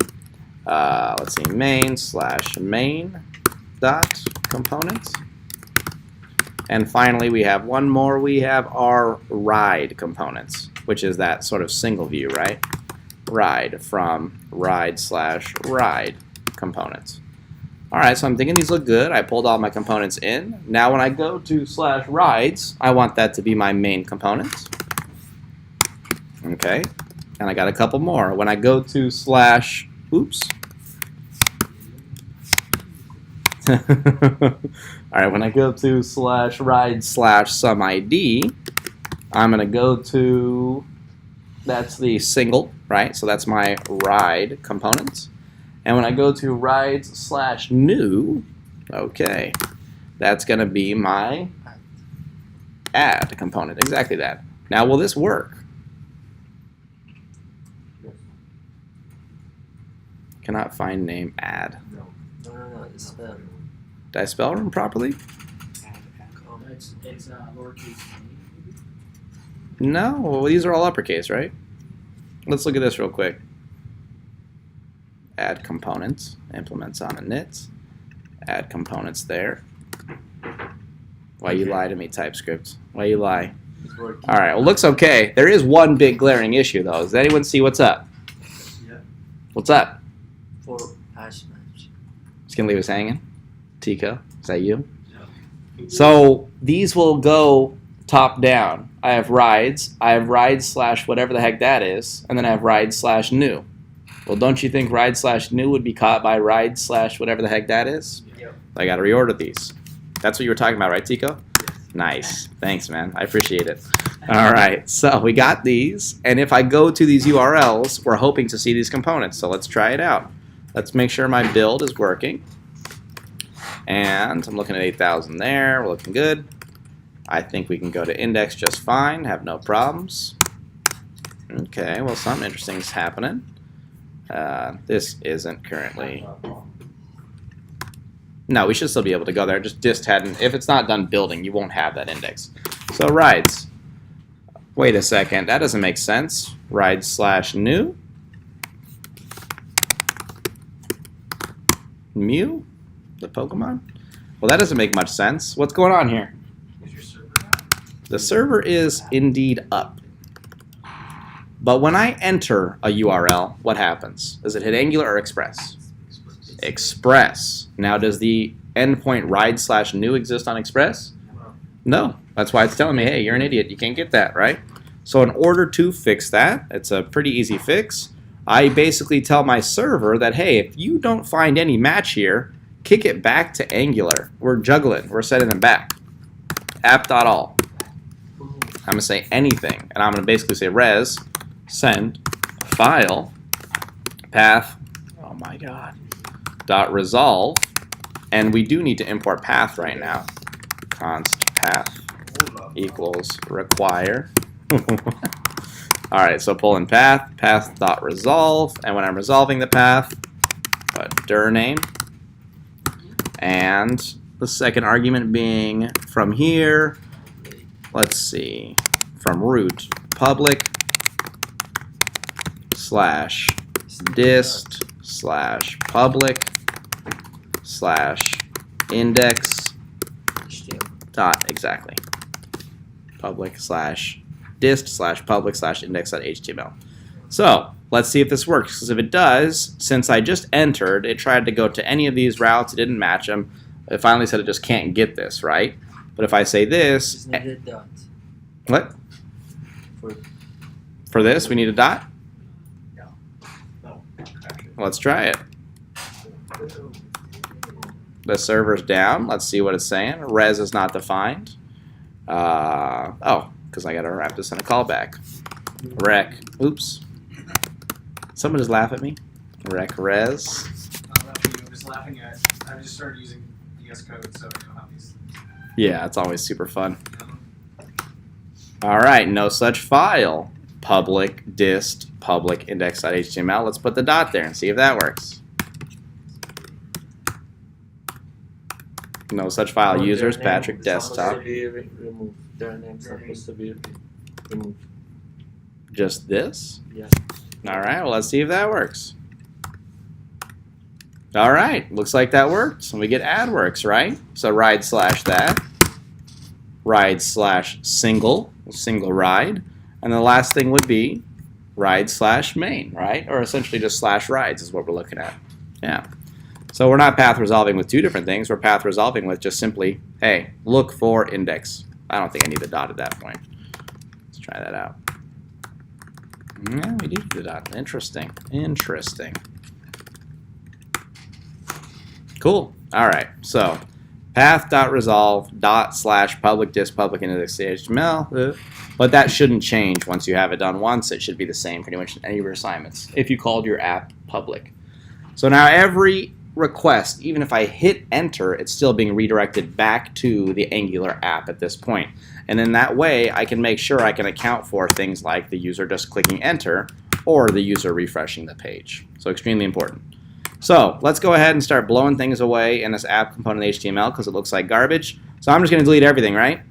let's see, main / main dot component. And finally, we have one more. We have our ride components, which is that sort of single view, right? ride from ride/ride components. All right, so I'm thinking these look good. I pulled all my components in. Now when I go to /rides, I want that to be my main component. Okay, and I got a couple more. When I go to oops. All right, when I go to /ride/SumID, I'm going to go to, that's the single, right? So that's my ride component. And when I go to rides/new, okay, that's going to be my add component. Exactly that. Now, will this work? Cannot find name add. No, it's spelled. Did I spell them properly? It's lowercase. No, well, these are all uppercase, right? Let's look at this real quick. Add components, implements on init, add components there. Why you lie to me, TypeScript? Why you lie? It's working. All right, well, looks okay. There is one big glaring issue, though. Does anyone see what's up? Yeah. What's up? For hash match. Just gonna leave us hanging? Tico, is that you? So these will go top down. I have rides, /whatever the heck that is, and then I have ride/new. Well, don't you think ride/new would be caught by ride/whatever the heck that is? Yep. I gotta reorder these. That's what you were talking about, right, Tico? Nice. Thanks, man. I appreciate it. All right, so we got these, and if I go to these URLs, we're hoping to see these components. So let's try it out. Let's make sure my build is working. And I'm looking at 8,000 there. We're looking good. I think we can go to index just fine. Have no problems. Okay, well, something interesting is happening. This isn't currently. No, we should still be able to go there. Just dist hadn't. If it's not done building, you won't have that index. So rides. Wait a second. That doesn't make sense. Ride/new. Mew? The Pokemon? Well, that doesn't make much sense. What's going on here? Is your server down? The server is indeed up. But when I enter a URL, what happens? Does it hit Angular or Express? Express. Now, does the endpoint ride/new exist on Express? No. That's why it's telling me, hey, you're an idiot. You can't get that, right? So in order to fix that, it's a pretty easy fix. I basically tell my server that, hey, if you don't find any match here, kick it back to Angular. We're juggling. We're sending them back. App.all. I'm going to say anything. And I'm going to basically say res, send, file, path, oh my god, dot resolve. And we do need to import path right now. Const path equals require. All right, so pull in path, path.resolve, and when I'm resolving the path, dir name, and the second argument being from here, let's see, from root, public /dist/public /index dot exactly public /dist/public/index.html. So let's see if this works, because if it does, since I just entered, it tried to go to any of these routes, it didn't match them. It finally said it just can't get this, right? But if I say this, Just needed dot. what? For For this, we need a dot? No. Let's try it. The server's down. Let's see what it's saying. Res is not defined. Oh, because I got to wrap this in a callback. Rec. Oops. Someone just laugh at me. Rec res. I'm laughing, I'm just laughing at. I just started using VS Code, so I know how these. Yeah, it's always super fun. All right, no such file. Public dist public index.html. Let's put the dot there and see if that works. No such file. Users, Patrick, desktop. Supposed to be removed. Their name's supposed to be removed. Just this? Yeah. All right, well, let's see if that works. All right, looks like that works. And we get add works, right? So ride/that, ride/single ride. And the last thing would be ride slash main, right? Or essentially just slash rides is what we're looking at. Yeah. So we're not path resolving with two different things. We're path resolving with just simply, hey, look for index. I don't think I need the dot at that point. Let's try that out. Yeah, we do need the dot. Interesting. Interesting. Cool. All right. So path.resolve dot slash public disk public index HTML. But that shouldn't change once you have it done once. It should be the same pretty much in any of your assignments if you called your app public. So now every request, even if I hit enter, it's still being redirected back to the Angular app at this point. And in that way, I can make sure I can account for things like the user just clicking enter or the user refreshing the page. So extremely important. So let's go ahead and start blowing things away in this app component HTML because it looks like garbage. So I'm just going to delete everything, right?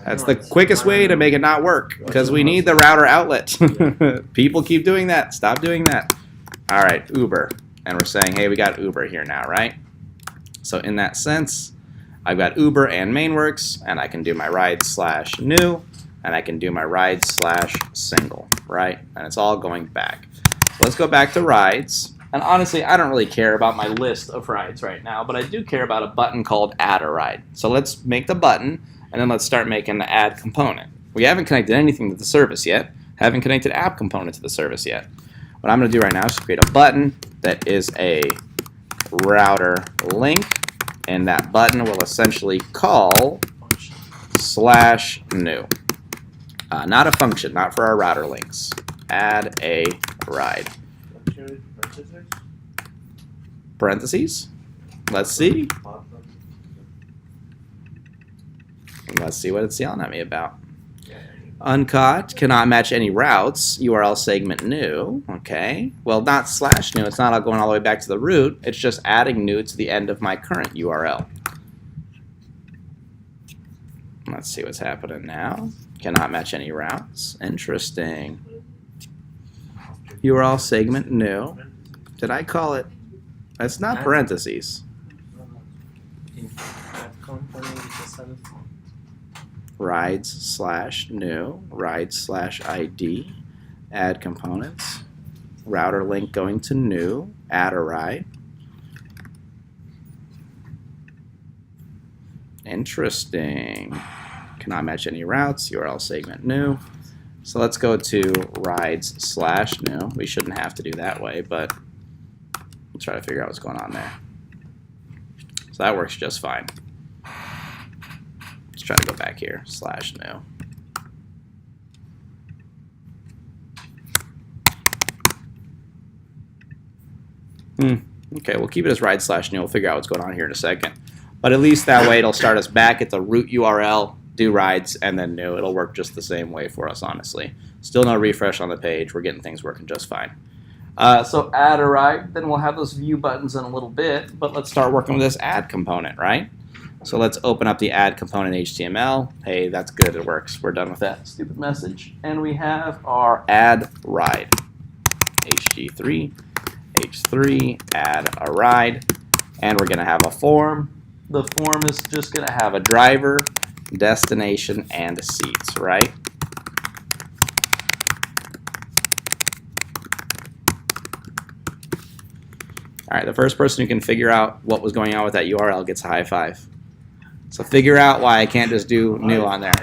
That's the quickest way to make it not work because we need the router outlet. People keep doing that. Stop doing that. All right, Uber. And we're saying, hey, we got Uber here now, right? So in that sense, I've got Uber and MainWorks, and I can do my ride slash new, and I can do my ride slash single, right? And it's all going back. So let's go back to rides. And honestly, I don't really care about my list of rides right now, but I do care about a button called add a ride. So let's make the button, and then let's start making the add component. We haven't connected anything to the service yet. Haven't connected app component to the service yet. What I'm going to do right now is create a button that is a router link, and that button will essentially call slash new. Not a function, not for our router links. Add a ride. Parentheses. Let's see. Let's see what it's yelling at me about. Uncaught, cannot match any routes, URL segment new. Okay. Well, not slash new. It's not going all the way back to the root. It's just adding new to the end of my current URL. Let's see what's happening now. Cannot match any routes. Interesting. URL segment new. Did I call it? It's not parentheses. Rides slash new, rides slash ID, add components, router link going to new, add a ride. Interesting. Cannot match any routes, URL segment new. So let's go to rides slash new. We shouldn't have to do that way, but we'll try to figure out what's going on there. So that works just fine. Let's try to go back here, slash new. Okay, we'll keep it as ride slash new. We'll figure out what's going on here in a second. But at least that way it'll start us back at the root URL, do rides, and then new. It'll work just the same way for us, honestly. Still no refresh on the page. We're getting things working just fine. So add a ride, then we'll have those view buttons in a little bit, but let's start working with this add component, right? So let's open up the add component HTML. Hey, that's good, it works. We're done with that stupid message. And we have our add ride. HG3, H3, add a ride. And we're gonna have a form. The form is just gonna have a driver, destination, and seats, right? All right, the first person who can figure out what was going on with that URL gets a high five. So figure out why I can't just do new on there.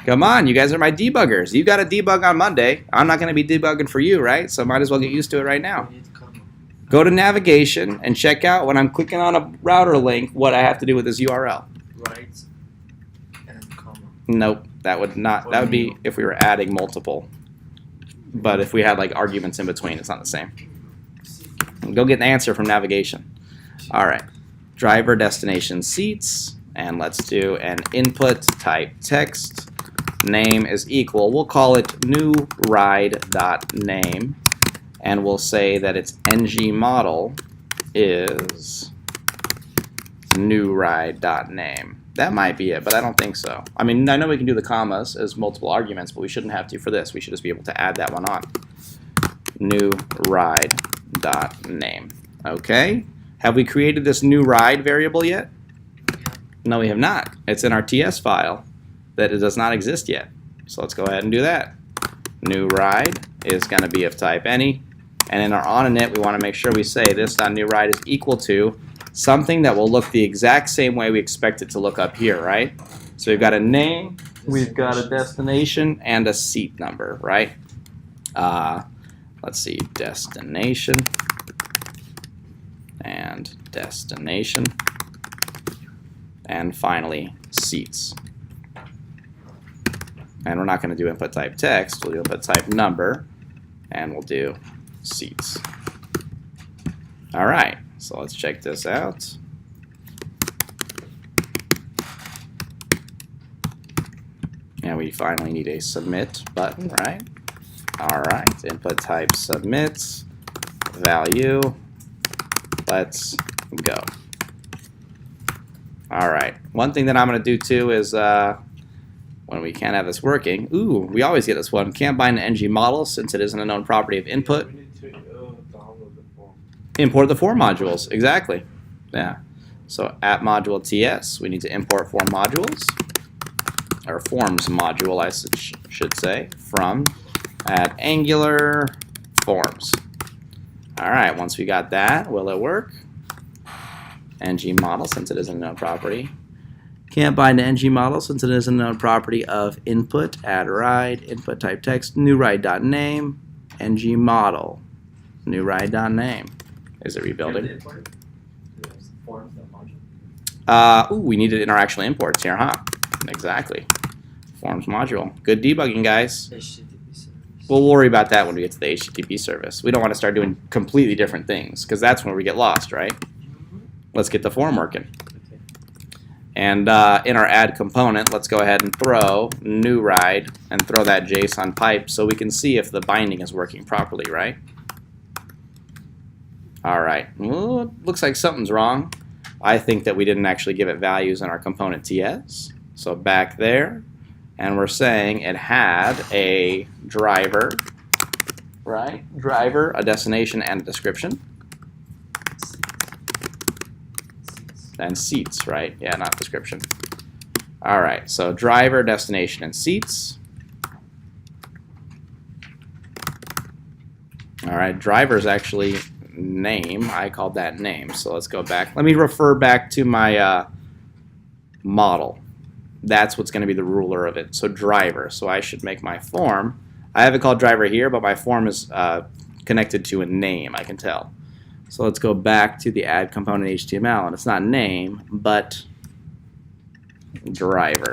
Come on, you guys are my debuggers. You got to debug on Monday. I'm not going to be debugging for you, right? So might as well get used to it right now. Go to navigation and check out when I'm clicking on a router link what I have to do with this URL. Right and comma. Nope, that would not. That would be if we were adding multiple. But if we had like arguments in between, it's not the same. Go get an answer from navigation. All right, driver destination seats, and let's do an input type text. Name is equal. We'll call it new ride.name, and we'll say that its ng model is new ride.name. That might be it, but I don't think so. I mean, I know we can do the commas as multiple arguments, but we shouldn't have to for this. We should just be able to add that one on. New ride.name. Okay. Have we created this new ride variable yet? No, we have not. It's in our TS file that it does not exist yet. So let's go ahead and do that. New ride. is going to be of type any. And in our on init, we want to make sure we say this.newRide is equal to something that will look the exact same way we expect it to look up here, right? So we've got a name, we've got a destination, and a seat number, right? Let's see, destination and destination, and finally seats. And we're not going to do input type text, we'll do input type number, and we'll do seats. All right, so let's check this out. And we finally need a submit button, right? All right, input type submit, value, let's go. All right, one thing that I'm going to do too is when we can't have this working, we always get this one, can't bind an ng model since it isn't a known property of input. We need to download the form. Import the form modules, exactly. Yeah. So at module TS, we need to import form modules, or forms module, I should say, from at Angular forms. All right, once we got that, will it work? ng model, since it isn't a known property. Can't bind an ng model since it isn't a known property of input, add ride, input type text, new ride.name, ng model, new ride.name. Is it rebuilding? We need it in our actual imports here, huh? Exactly. Forms module. Good debugging, guys. HTTP service. We'll worry about that when we get to the HTTP service. We don't want to start doing completely different things, because that's when we get lost, right? Let's get the form working. Okay. And in our add component, let's go ahead and throw new ride and throw that JSON pipe so we can see if the binding is working properly, right? All right. Well, it looks like something's wrong. I think that we didn't actually give it values in our component TS. So back there, and we're saying it had a driver, right? Driver, a destination, and a description. And seats, right? Yeah, not description. All right, so driver, destination, and seats. All right, driver's actually name. I called that name, so let's go back. Let me refer back to my model. That's what's going to be the ruler of it. So driver. So I should make my form. I have it called driver here, but my form is connected to a name, I can tell. So let's go back to the add component HTML, and it's not name, but driver.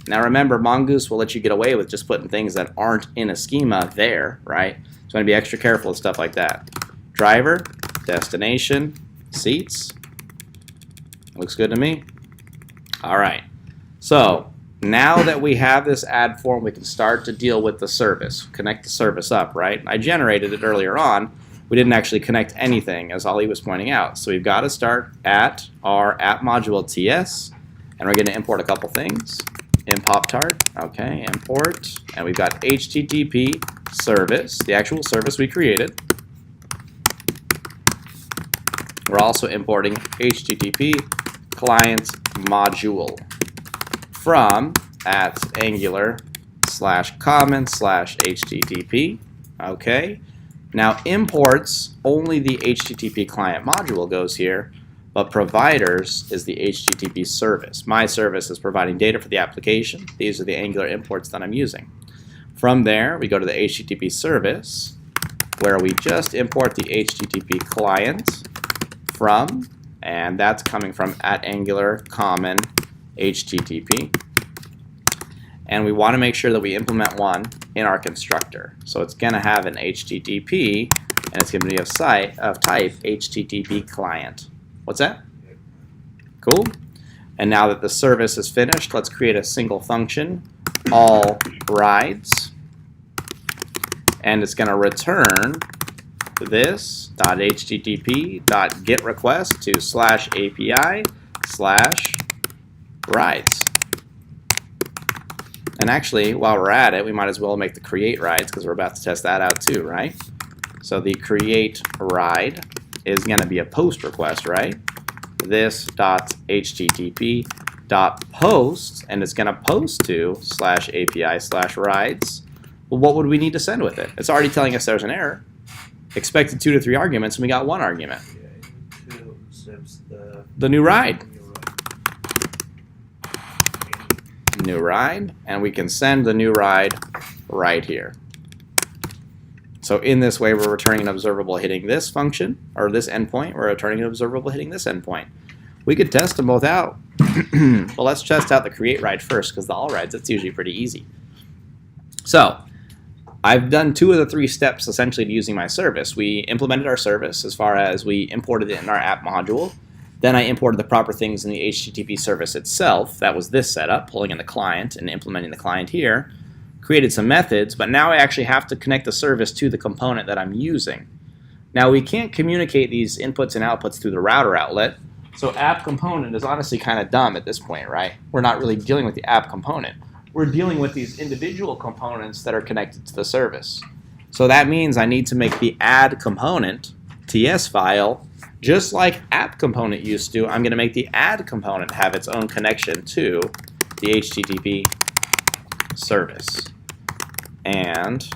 Now remember, Mongoose will let you get away with just putting things that aren't in a schema there, right? So I'm going to be extra careful with stuff like that. Driver, destination, seats. Looks good to me. All right. So now that we have this add form, we can start to deal with the service. Connect the service up, right? I generated it earlier on. We didn't actually connect anything, as Ollie was pointing out. So we've got to start at our app module TS, and we're going to import a couple things. Impop-tart, okay, import, and we've got HTTP service, the actual service we created. We're also importing HTTP client module from at Angular/common/HTTP, okay. Now imports, only the HTTP client module goes here, but providers is the HTTP service. My service is providing data for the application. These are the Angular imports that I'm using. From there, we go to the HTTP service, where we just import the HTTP client from, and that's coming from at Angular common HTTP. And we want to make sure that we implement one in our constructor. So it's going to have an HTTP, and it's going to be of type HTTP client. What's that? Cool. And now that the service is finished, let's create a single function, all rides, and it's going to return this.http.getRequest to /API/rides. And actually, while we're at it, we might as well make the create rides, because we're about to test that out too, right? So the create ride is going to be a post request, right? This.http.post, and it's going to post to /API/rides Well, what would we need to send with it? It's already telling us there's an error. Expected 2 to 3 arguments, and we got 1 argument. Yeah, to serves The new ride. new New ride, and we can send the new ride right here. So in this way, we're returning an observable hitting this function, or this endpoint. We're returning an observable hitting this endpoint. We could test them both out. But let's test out the create ride first, because the all rides, that's usually pretty easy. So I've done 2 of the 3 steps essentially to using my service. We implemented our service as far as we imported it in our app module. Then I imported the proper things in the HTTP service itself. That was this setup, pulling in the client and implementing the client here. Created some methods, but now I actually have to connect the service to the component that I'm using. Now we can't communicate these inputs and outputs through the router outlet, so app component is honestly kind of dumb at this point, right? We're not really dealing with the app component. We're dealing with these individual components that are connected to the service. So that means I need to make the add component TS file just like app component used to. I'm going to make the add component have its own connection to the HTTP service. And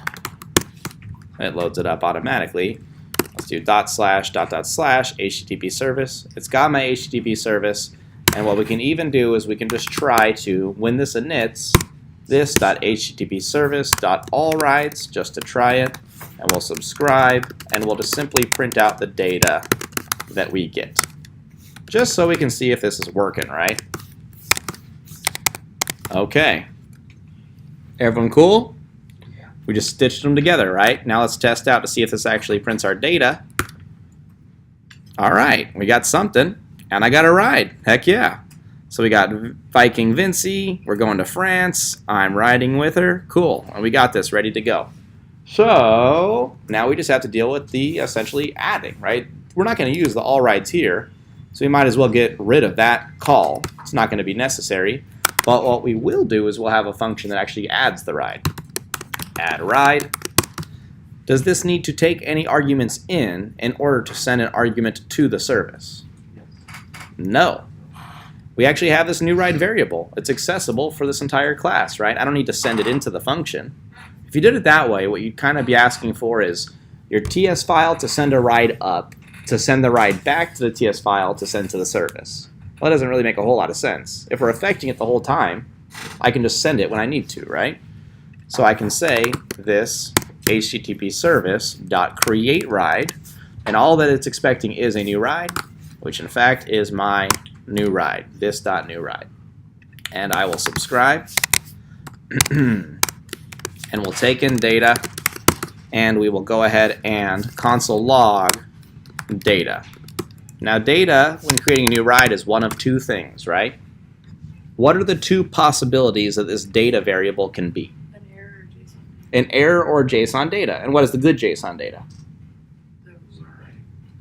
it loads it up automatically. Let's do //HTTP service. It's got my HTTP service. And what we can even do is we can just try to, when this inits, this.http service.allrides just to try it. And we'll subscribe. And we'll just simply print out the data that we get. Just so we can see if this is working, right? Okay. Everyone cool? We just stitched them together, right? Now let's test out to see if this actually prints our data. All right, we got something, and I got a ride. Heck yeah. So we got Viking Vinci. We're going to France. I'm riding with her. Cool, and we got this ready to go. So now we just have to deal with the essentially adding, right? We're not going to use the all rides here, so we might as well get rid of that call. It's not going to be necessary. But what we will do is we'll have a function that actually adds the ride. Add ride. Does this need to take any arguments in order to send an argument to the service? No. We actually have this new ride variable. It's accessible for this entire class, right? I don't need to send it into the function. If you did it that way, what you'd kind of be asking for is your TS file to send a ride up, to send the ride back to the TS file to send to the service. Well, that doesn't really make a whole lot of sense. If we're affecting it the whole time, I can just send it when I need to, right? So I can say this HTTP service.createRide, and all that it's expecting is a new ride, which in fact is my new ride, this.newRide. And I will subscribe, and we'll take in data, and we will go ahead and console log data. Now data, when creating a new ride, is one of 2 things, right? What are the 2 possibilities that this data variable can be? An error or JSON. An error or JSON data. And what is the good JSON data?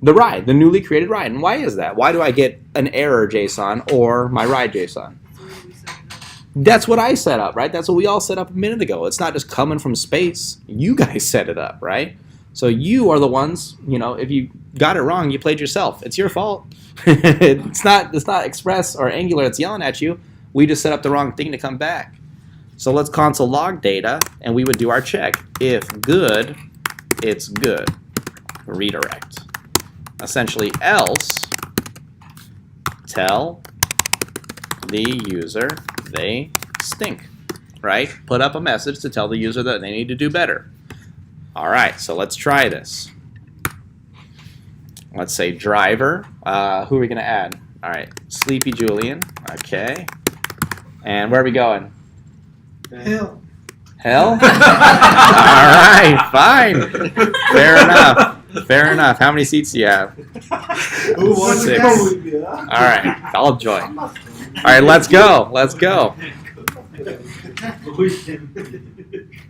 The The ride, the newly created ride. And why is that? Why do I get an error JSON or my ride JSON? the way we set it up. That's what I set up, right? That's what we all set up a minute ago. It's not just coming from space. You guys set it up, right? So you are the ones, you know, if you got it wrong, you played yourself. It's your fault. It's not Express or Angular that's yelling at you. We just set up the wrong thing to come back. So let's console log data, and we would do our check. If good, it's good. Redirect. Essentially, else, tell the user they stink, right? Put up a message to tell the user that they need to do better. All right, so let's try this. Let's say driver. Who are we going to add? All right, Sleepy Julian. Okay. And where are we going? Hell. Hell? All right, fine. Fair enough. Fair enough. How many seats do you have? Who wants to 6. go with me, huh? All right, I'll join. All right, let's go. Let's go.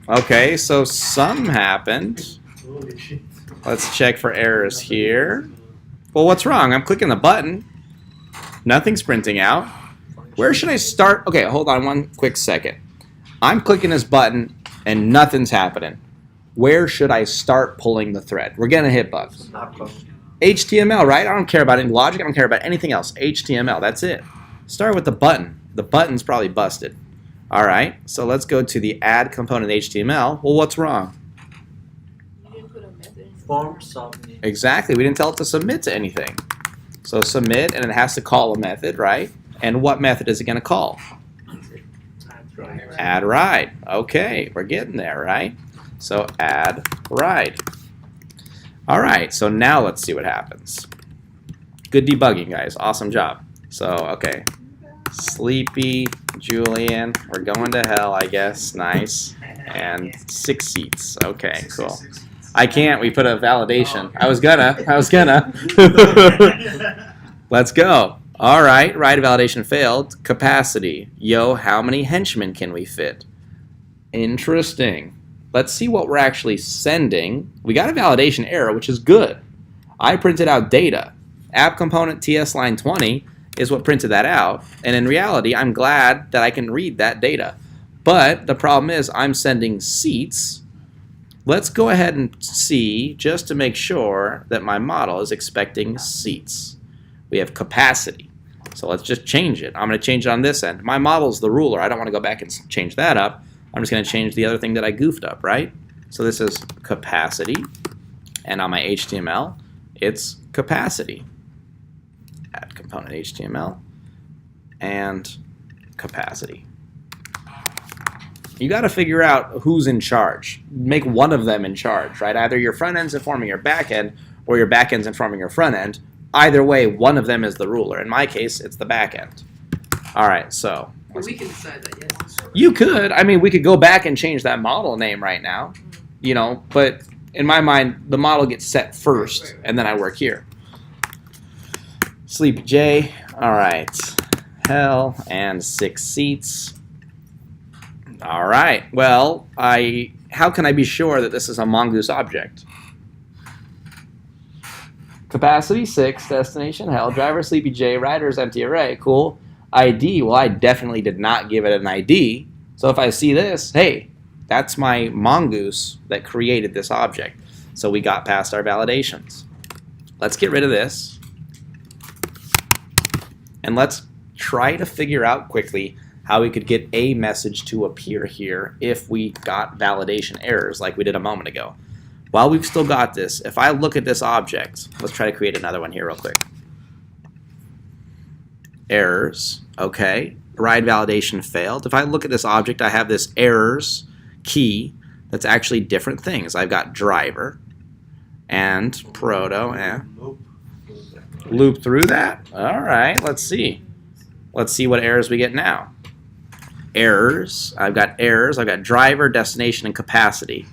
Okay, so some happened. Holy shit. Let's check for errors here. Well, what's wrong? I'm clicking the button. Nothing's printing out. Where should I start? Okay, hold on one quick second. I'm clicking this button and nothing's happening. Where should I start pulling the thread? We're gonna hit bugs. HTML, right? I don't care about any logic. I don't care about anything else. HTML, that's it. Start with the button. The button's probably busted. All right, so let's go to the add component HTML. Well, what's wrong? You didn't put a method in. Form submit. Exactly, we didn't tell it to submit to anything. So submit, and it has to call a method, right? And what method is it going to call? Add ride. Okay, we're getting there, right? So add ride. All right, so now let's see what happens. Good debugging, guys. Awesome job. So, okay. Sleepy, Julian, we're going to hell, I guess. Nice. And 6 seats. Okay, cool. I can't. We put a validation. I was gonna. Let's go. All right. Ride validation failed. Capacity. Yo, how many henchmen can we fit? Interesting. Let's see what we're actually sending. We got a validation error, which is good. I printed out data. App component TS line 20 is what printed that out. And in reality, I'm glad that I can read that data. But the problem is I'm sending seats. Let's go ahead and see, just to make sure that my model is expecting seats. We have capacity. So let's just change it. I'm going to change it on this end. My model is the ruler. I don't want to go back and change that up. I'm just going to change the other thing that I goofed up, right? So this is capacity. And on my HTML, it's capacity. Add component HTML and capacity. You got to figure out who's in charge. Make one of them in charge, right? Either your front end's informing your back end, or your back end's informing your front end. Either way, one of them is the ruler. In my case, it's the back end. All right, so Or we can decide that, yes. you could. I mean, we could go back and change that model name right now, you know. But in my mind, the model gets set first, and then I work here. Sleepy J. All right, hell and 6 seats. All right. Well, how can I be sure that this is a Mongoose object? Capacity 6, destination hell, driver Sleepy J, rider's empty array. Cool. ID. Well, I definitely did not give it an ID. So if I see this, hey, that's my Mongoose that created this object. So we got past our validations. Let's get rid of this. And let's try to figure out quickly how we could get a message to appear here if we got validation errors like we did a moment ago. While we've still got this, if I look at this object, let's try to create another one here real quick. Errors, okay. Ride validation failed. If I look at this object, I have this errors key that's actually different things. I've got driver and proto. Loop through that? All right, let's see. Let's see what errors we get now. Errors, I've got driver, destination, and capacity.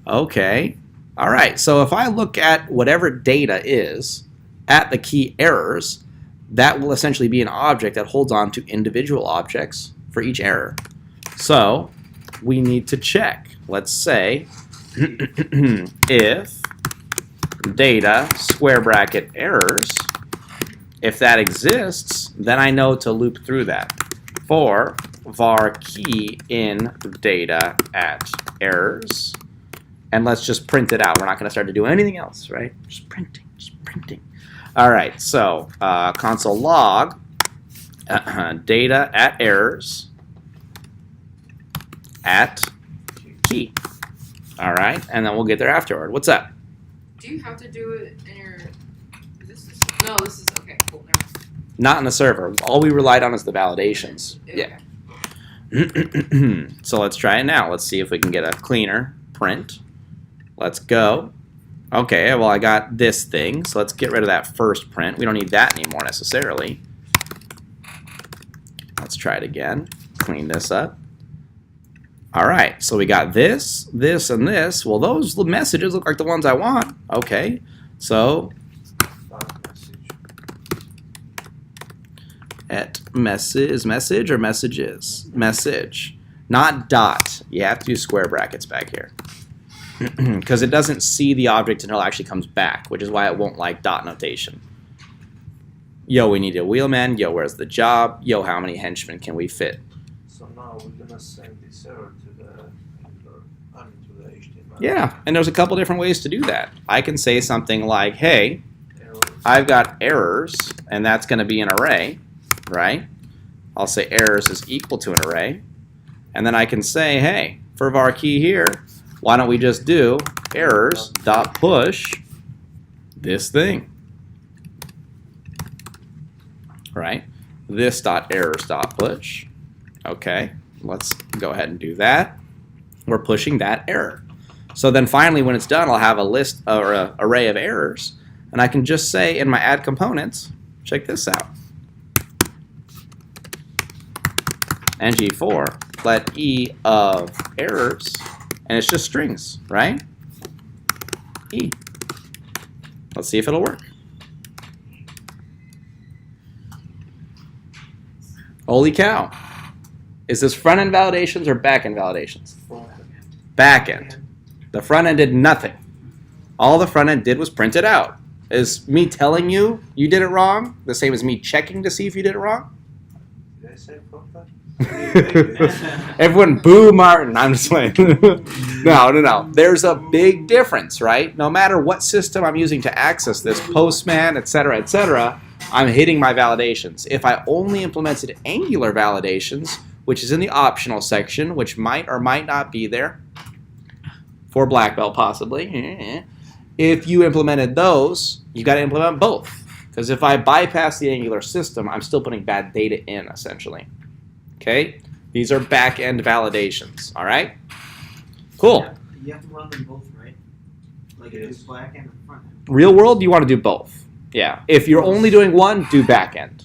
Okay. All right, so if I look at whatever data is at the key errors, that will essentially be an object that holds on to individual objects for each error. So we need to check. Let's say if data square bracket errors, if that exists, then I know to loop through that. For var key in data at errors, and let's just print it out. We're not going to start to do anything else, right? Just printing, just printing. All right, so console log data at errors at key. All right, and then we'll get there afterward. What's up? Do you have to do it in your... This is... No, this is... Okay, cool. Never mind. Not in the server. All we relied on is the validations. Yeah. So let's try it now. Let's see if we can get a cleaner print. Let's go. Okay, well, I got this thing, so let's get rid of that first print. We don't need that anymore necessarily. Let's try it again. Clean this up. All right, so we got this, this, and this. Well, those messages look like the ones I want. Okay, so at message or messages? Message, not dot. You have to do square brackets back here. Because it doesn't see the object until it actually comes back, which is why it won't like dot notation. Yo, we need a wheelman. Yo, where's the job? Yo, how many henchmen can we fit? So now we're gonna send this error to the HTML. Yeah, and there's a couple different ways to do that. I can say something like, hey, Errors. I've got errors, and that's going to be an array, right? I'll say errors is equal to an array. And then I can say, hey, for var key here, why don't we just do errors dot push this thing, right? This dot errors dot push. Okay, let's go ahead and do that. We're pushing that error. So then finally, when it's done, I'll have a list or an array of errors, and I can just say in my add components, check this out. ng4 let e of errors, and it's just strings, right? E. Let's see if it'll work. Holy cow. Is this front-end validations or back-end validations? Back-end. The front-end did nothing. All the front-end did was print it out. Is me telling you you did it wrong the same as me checking to see if you did it wrong? Did I say front end? Everyone boo Martin. I'm just playing. No. There's a big difference, right? No matter what system I'm using to access this, Postman, etc., I'm hitting my validations. If I only implemented Angular validations, which is in the optional section, which might or might not be there, for black belt possibly, if you implemented those, you got to implement both. Because if I bypass the Angular system, I'm still putting bad data in, essentially. Okay? These are back-end validations, all right? Cool. You have to run them both, right? Like it's back end and front end. Real world, you want to do both. Yeah. If you're only doing one, do back-end.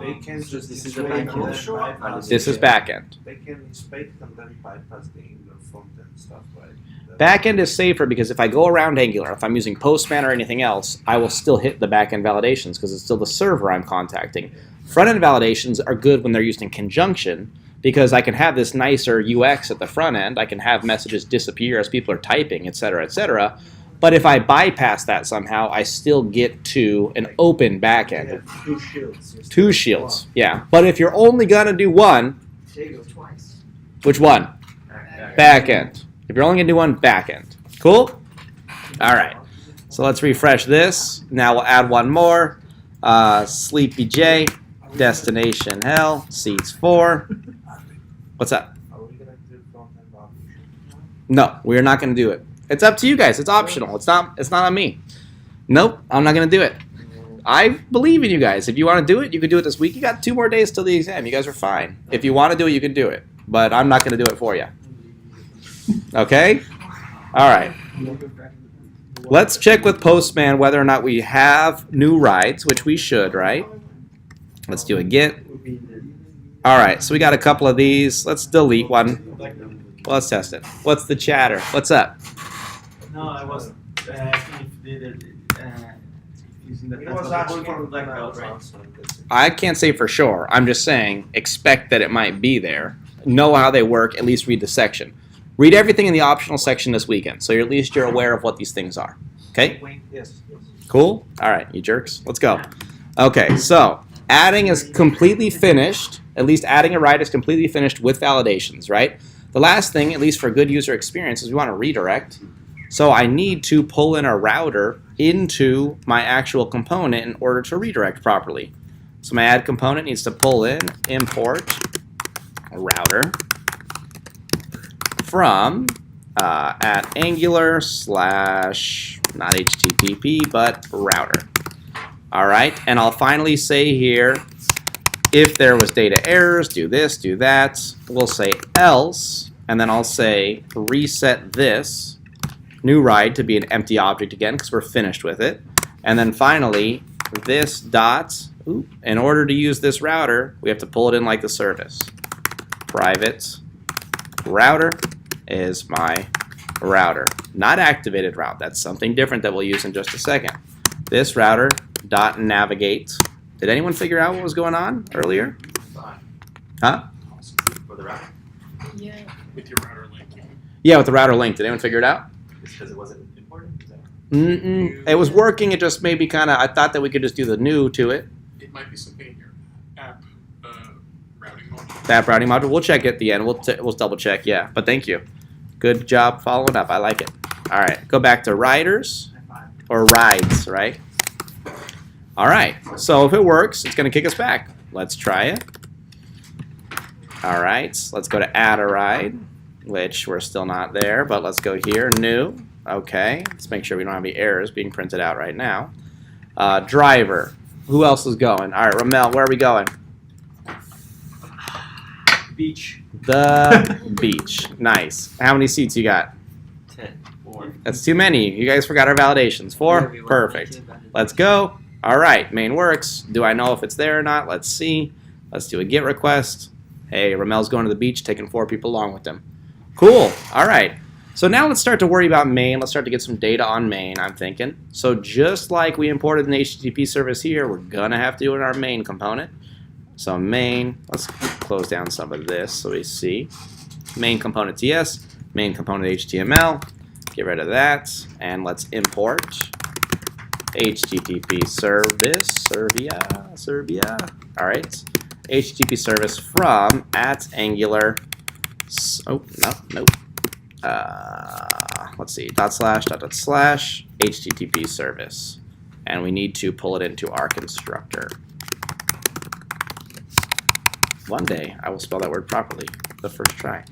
They can Just this is inspect the back and end. then bypass This is it. back-end. They can inspect and then bypass the Angular front end stuff, right? Back-end is safer because if I go around Angular, if I'm using Postman or anything else, I will still hit the back-end validations because it's still the server I'm contacting. Front-end validations are good when they're used in conjunction because I can have this nicer UX at the front end. I can have messages disappear as people are typing, etc., etc. But if I bypass that somehow, I still get to an open back-end. You have two shields. Two shields, yeah. But if you're only going to do one, There you go, twice. which one? Back-end. If you're only going to do one, back-end. Cool? All right. So let's refresh this. Now we'll add one more. Sleepy J, destination hell, seats 4. What's up? Are we gonna do front end validation? No, we're not going to do it. It's up to you guys. It's optional. It's not on me. Nope, I'm not going to do it. I believe in you guys. If you want to do it, you can do it this week. You got 2 more days till the exam. You guys are fine. If you want to do it, you can do it. But I'm not going to do it for you. Okay? All right. Let's check with Postman whether or not we have new rides, which we should, right? Let's do a get. All right, so we got a couple of these. Let's delete one. Well, let's test it. What's the chatter? What's up? No, I was asking if they did using the He test was of asking for black when I belt, was right? answering this. I can't say for sure. I'm just saying expect that it might be there. Know how they work, at least read the section. Read everything in the optional section this weekend, so at least you're aware of what these things are. Okay? Yes. Cool? All right, you jerks. Let's go. Okay, so adding is completely finished. At least adding a ride is completely finished with validations, right? The last thing, at least for good user experience, is we want to redirect. So I need to pull in a router into my actual component in order to redirect properly. So my add component needs to pull in, import a router from at Angular / not HTTP, but router. All right, and I'll finally say here, if there was data errors, do this, do that. We'll say else, and then I'll say reset this new ride to be an empty object again because we're finished with it. And then finally, this dot, in order to use this router, we have to pull it in like the service. Private router is my router. Not activated route. That's something different that we'll use in just a second. This router dot navigate. Did anyone figure out what was going on earlier? Huh? For the router, Yeah. With your router link. Yeah, with the router link. Did anyone figure it out? it's because it wasn't important. Is that Mm-mm. It was working. It just maybe kind of. I thought that we could just do the new to it. It might be something in your app routing module. That routing module. We'll check at the end. We'll double check. Yeah, but thank you. Good job following up. I like it. All right, go back to riders or rides, right? All right. So if it works, it's going to kick us back. Let's try it. All right, let's go to add a ride, which we're still not there, but let's go here, new. Okay, let's make sure we don't have any errors being printed out right now. Driver, who else is going? All right, Ramel, where are we going? Beach. The beach. Nice. How many seats you got? 10. 4. That's too many. You guys forgot our validations. 4? Perfect. Let's go. All right, main works. Do I know if it's there or not? Let's see. Let's do a GET request. Hey, Ramel's going to the beach, taking 4 people along with him. Cool. All right. So now let's start to worry about main. Let's start to get some data on main, I'm thinking. So just like we imported an HTTP service here, we're going to have to do it in our main component. So main, let's close down some of this so we see. Main component TS, main component HTML. Get rid of that. And let's import HTTP service, Serbia. All right. HTTP service from @Angular. Oh, nope. Let's see, // HTTP service. And we need to pull it into our constructor. One day I will spell that word properly, the first try.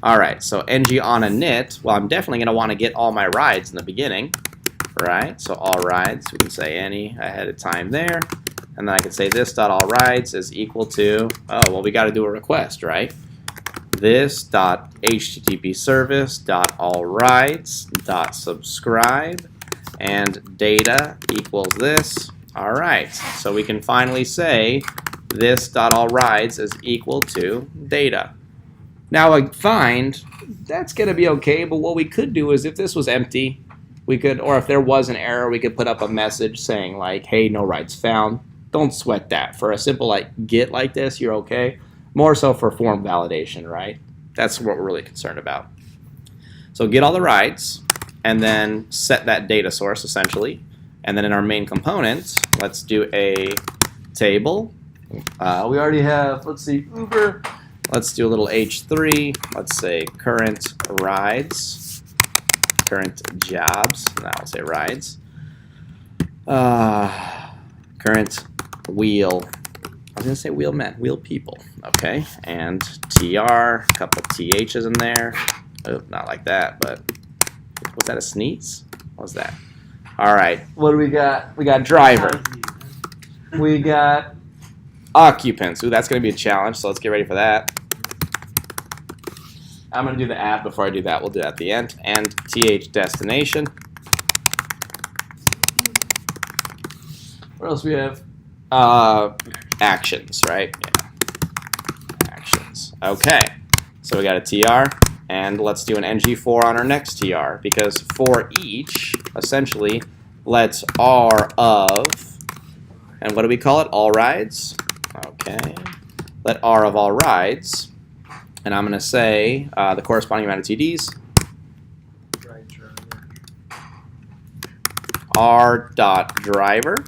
All right, so ng on init. Well, I'm definitely going to want to get all my rides in the beginning, right? So all rides, we can say any ahead of time there. And then I can say this.allRides is equal to, oh, well, we got to do a request, right? This.http service.allrides.subscribe and data equals this. All right, so we can finally say this.allrides is equal to data. Now I find that's going to be okay, but what we could do is if this was empty, we could, or if there was an error, we could put up a message saying like, hey, no rides found. Don't sweat that. For a simple like GET like this, you're okay. More so for form validation, right? That's what we're really concerned about. So get all the rides, and then set that data source, essentially. And then in our main component, let's do a table. We already have, let's see, Uber. Let's do a little H3. Let's say current rides, current jobs. Now I'll say rides. Current wheel. I was going to say wheel men, wheel people. Okay, and TR, a couple THs in there. Oh, not like that, but was that a sneeze? What was that? All right, what do we got? We got driver. We got occupants. Ooh, that's going to be a challenge, so let's get ready for that. I'm going to do the add before I do that. We'll do that at the end. And TH destination. What else we have? Actions, right? Yeah. Actions. Okay. So we got a TR, and let's do an ng4 on our next TR, because for each, essentially, let's R of, and what do we call it? All rides. Okay. Let R of all rides, and I'm going to say the corresponding amount of TDs. R dot driver.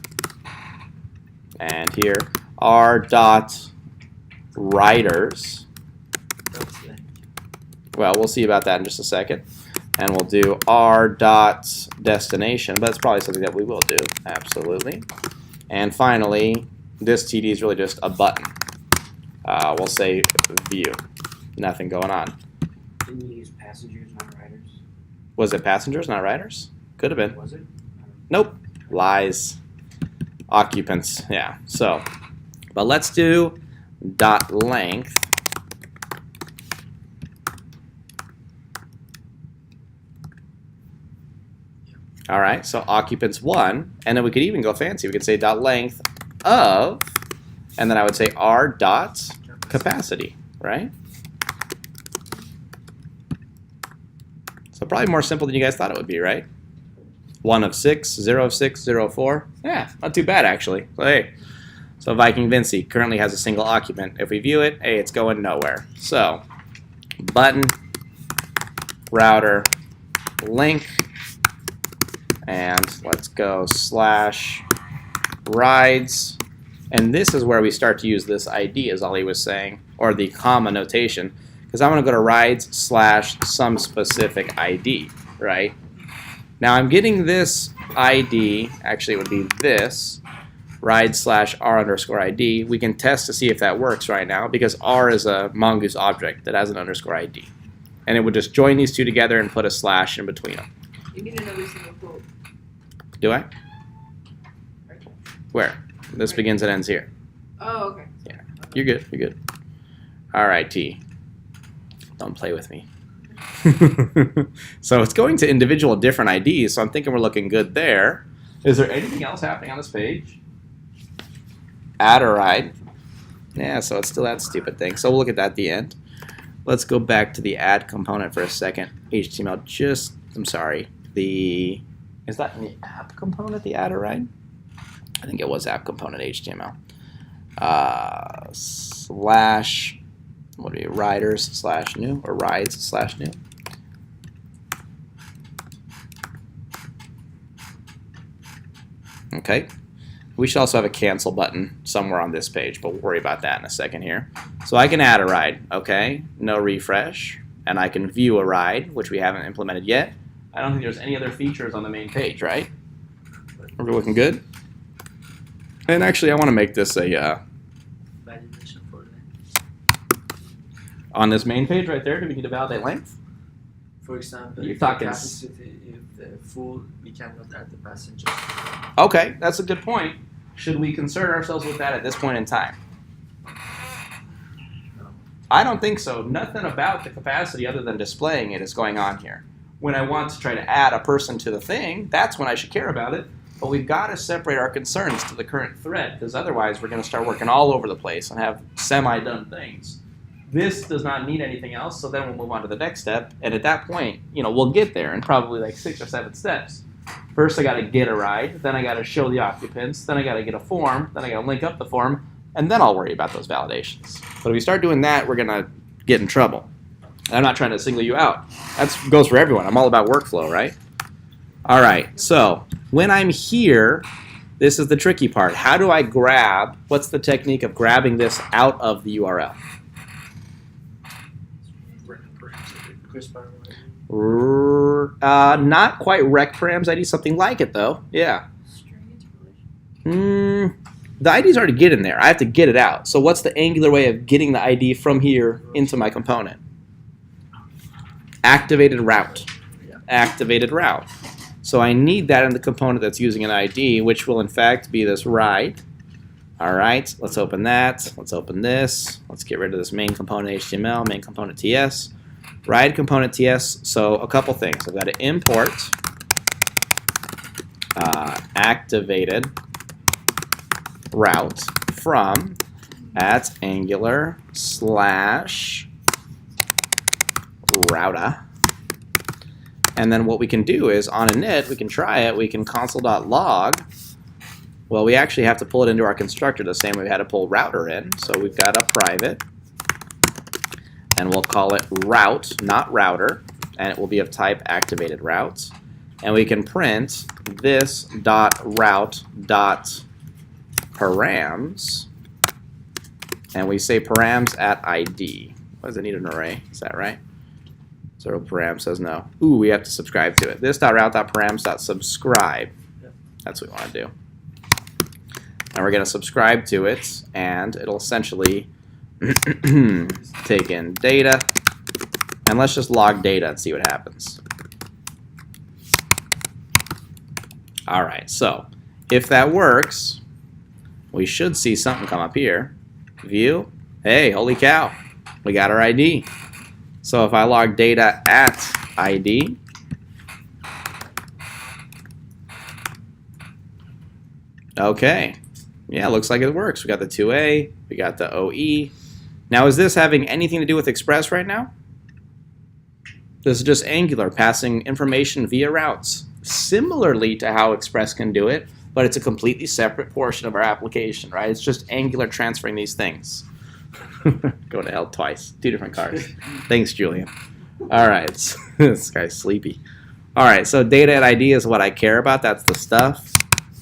And here, R dot riders. Well, we'll see about that in just a second. And we'll do R dot destination, but it's probably something that we will do, absolutely. And finally, this TD is really just a button. We'll say view. Nothing going on. Didn't you use passengers, not riders? Was it passengers, not riders? Could have been. Was it? Nope. Lies. Occupants. Yeah. So, but let's do dot length. All right. So occupants 1, and then we could even go fancy. We could say dot length of, and then I would say R dot capacity, right? So probably more simple than you guys thought it would be, right? 1 of 6, 0 of 6, 0 of 4. Yeah, not too bad actually. So hey, so Viking Vinci currently has a single occupant. If we view it, hey, it's going nowhere. So button, router, link, and let's go slash rides. And this is where we start to use this ID, as Ollie was saying, or the comma notation, because I'm going to go to rides slash some specific ID, right? Now I'm getting this ID, actually it would be this, ride/r_id. We can test to see if that works right now because R is a Mongoose object that has an _ID. And it would just join these two together and put a slash in between them. You need another single quote. Do I? Where? This begins and ends here. Oh, okay. You're good. You're good. All right, T. Don't play with me. So it's going to individual different IDs, so I'm thinking we're looking good there. Is there anything else happening on this page? Add or ride. Yeah, so it's still that stupid thing. So we'll look at that at the end. Let's go back to the add component for a second. HTML, I'm sorry. Is that in the app component, the add or ride? I think it was app component HTML. Slash, what are you, riders/new or rides/new? Okay. We should also have a cancel button somewhere on this page, but we'll worry about that in a second here. So I can add a ride, okay? No refresh. And I can view a ride, which we haven't implemented yet. I don't think there's any other features on the main page, right? Are we looking good? And actually, I want to make this a Validation for length. on this main page right there. Do we need to validate length? For example, You're if the talking capacity if the full, we cannot add the passengers. Okay, that's a good point. Should we concern ourselves with that at this point in time? I don't think so. Nothing about the capacity other than displaying it is going on here. When I want to try to add a person to the thing, that's when I should care about it. But we've got to separate our concerns to the current thread, because otherwise we're going to start working all over the place and have semi-done things. This does not need anything else, so then we'll move on to the next step. And at that point, we'll get there in probably like 6 or 7 steps. First, I got to get a ride. Then I got to show the occupants. Then I got to get a form. Then I got to link up the form. And then I'll worry about those validations. But if we start doing that, we're going to get in trouble. And I'm not trying to single you out. That goes for everyone. I'm all about workflow, right? All right, so when I'm here, this is the tricky part. How do I grab, what's the technique of grabbing this out of the URL? Not quite recparams ID, something like it though. Yeah. The ID's already getting there. I have to get it out. So what's the angular way of getting the ID from here into my component? Activated route. Activated route. So I need that in the component that's using an ID, which will in fact be this ride. All right, let's open that. Let's open this. Let's get rid of this main component HTML, main component TS. Ride component TS. So a couple things. I've got to import activated route from @angular/router. And then what we can do is on init, we can try it. We can console.log. Well, we actually have to pull it into our constructor the same way we had to pull router in. So we've got a private. And we'll call it route, not router. And it will be of type activated route. And we can print this .route .params. And we say params at ID. What does it need an array? Is that right? 0 param says no. Ooh, we have to subscribe to it. This.route.params.subscribe. That's what we want to do. And we're going to subscribe to it, and it'll essentially take in data. And let's just log data and see what happens. All right, so if that works, we should see something come up here. View. Hey, holy cow. We got our ID. So if I log data at ID, okay, yeah, looks like it works. We got the 2A, we got the OE. Now is this having anything to do with Express right now? This is just Angular passing information via routes, similarly to how Express can do it, but it's a completely separate portion of our application, right? It's just Angular transferring these things. Go to hell twice. 2 different cars. Thanks, Julian. All right. This guy's sleepy. All right, so data at ID is what I care about. That's the stuff.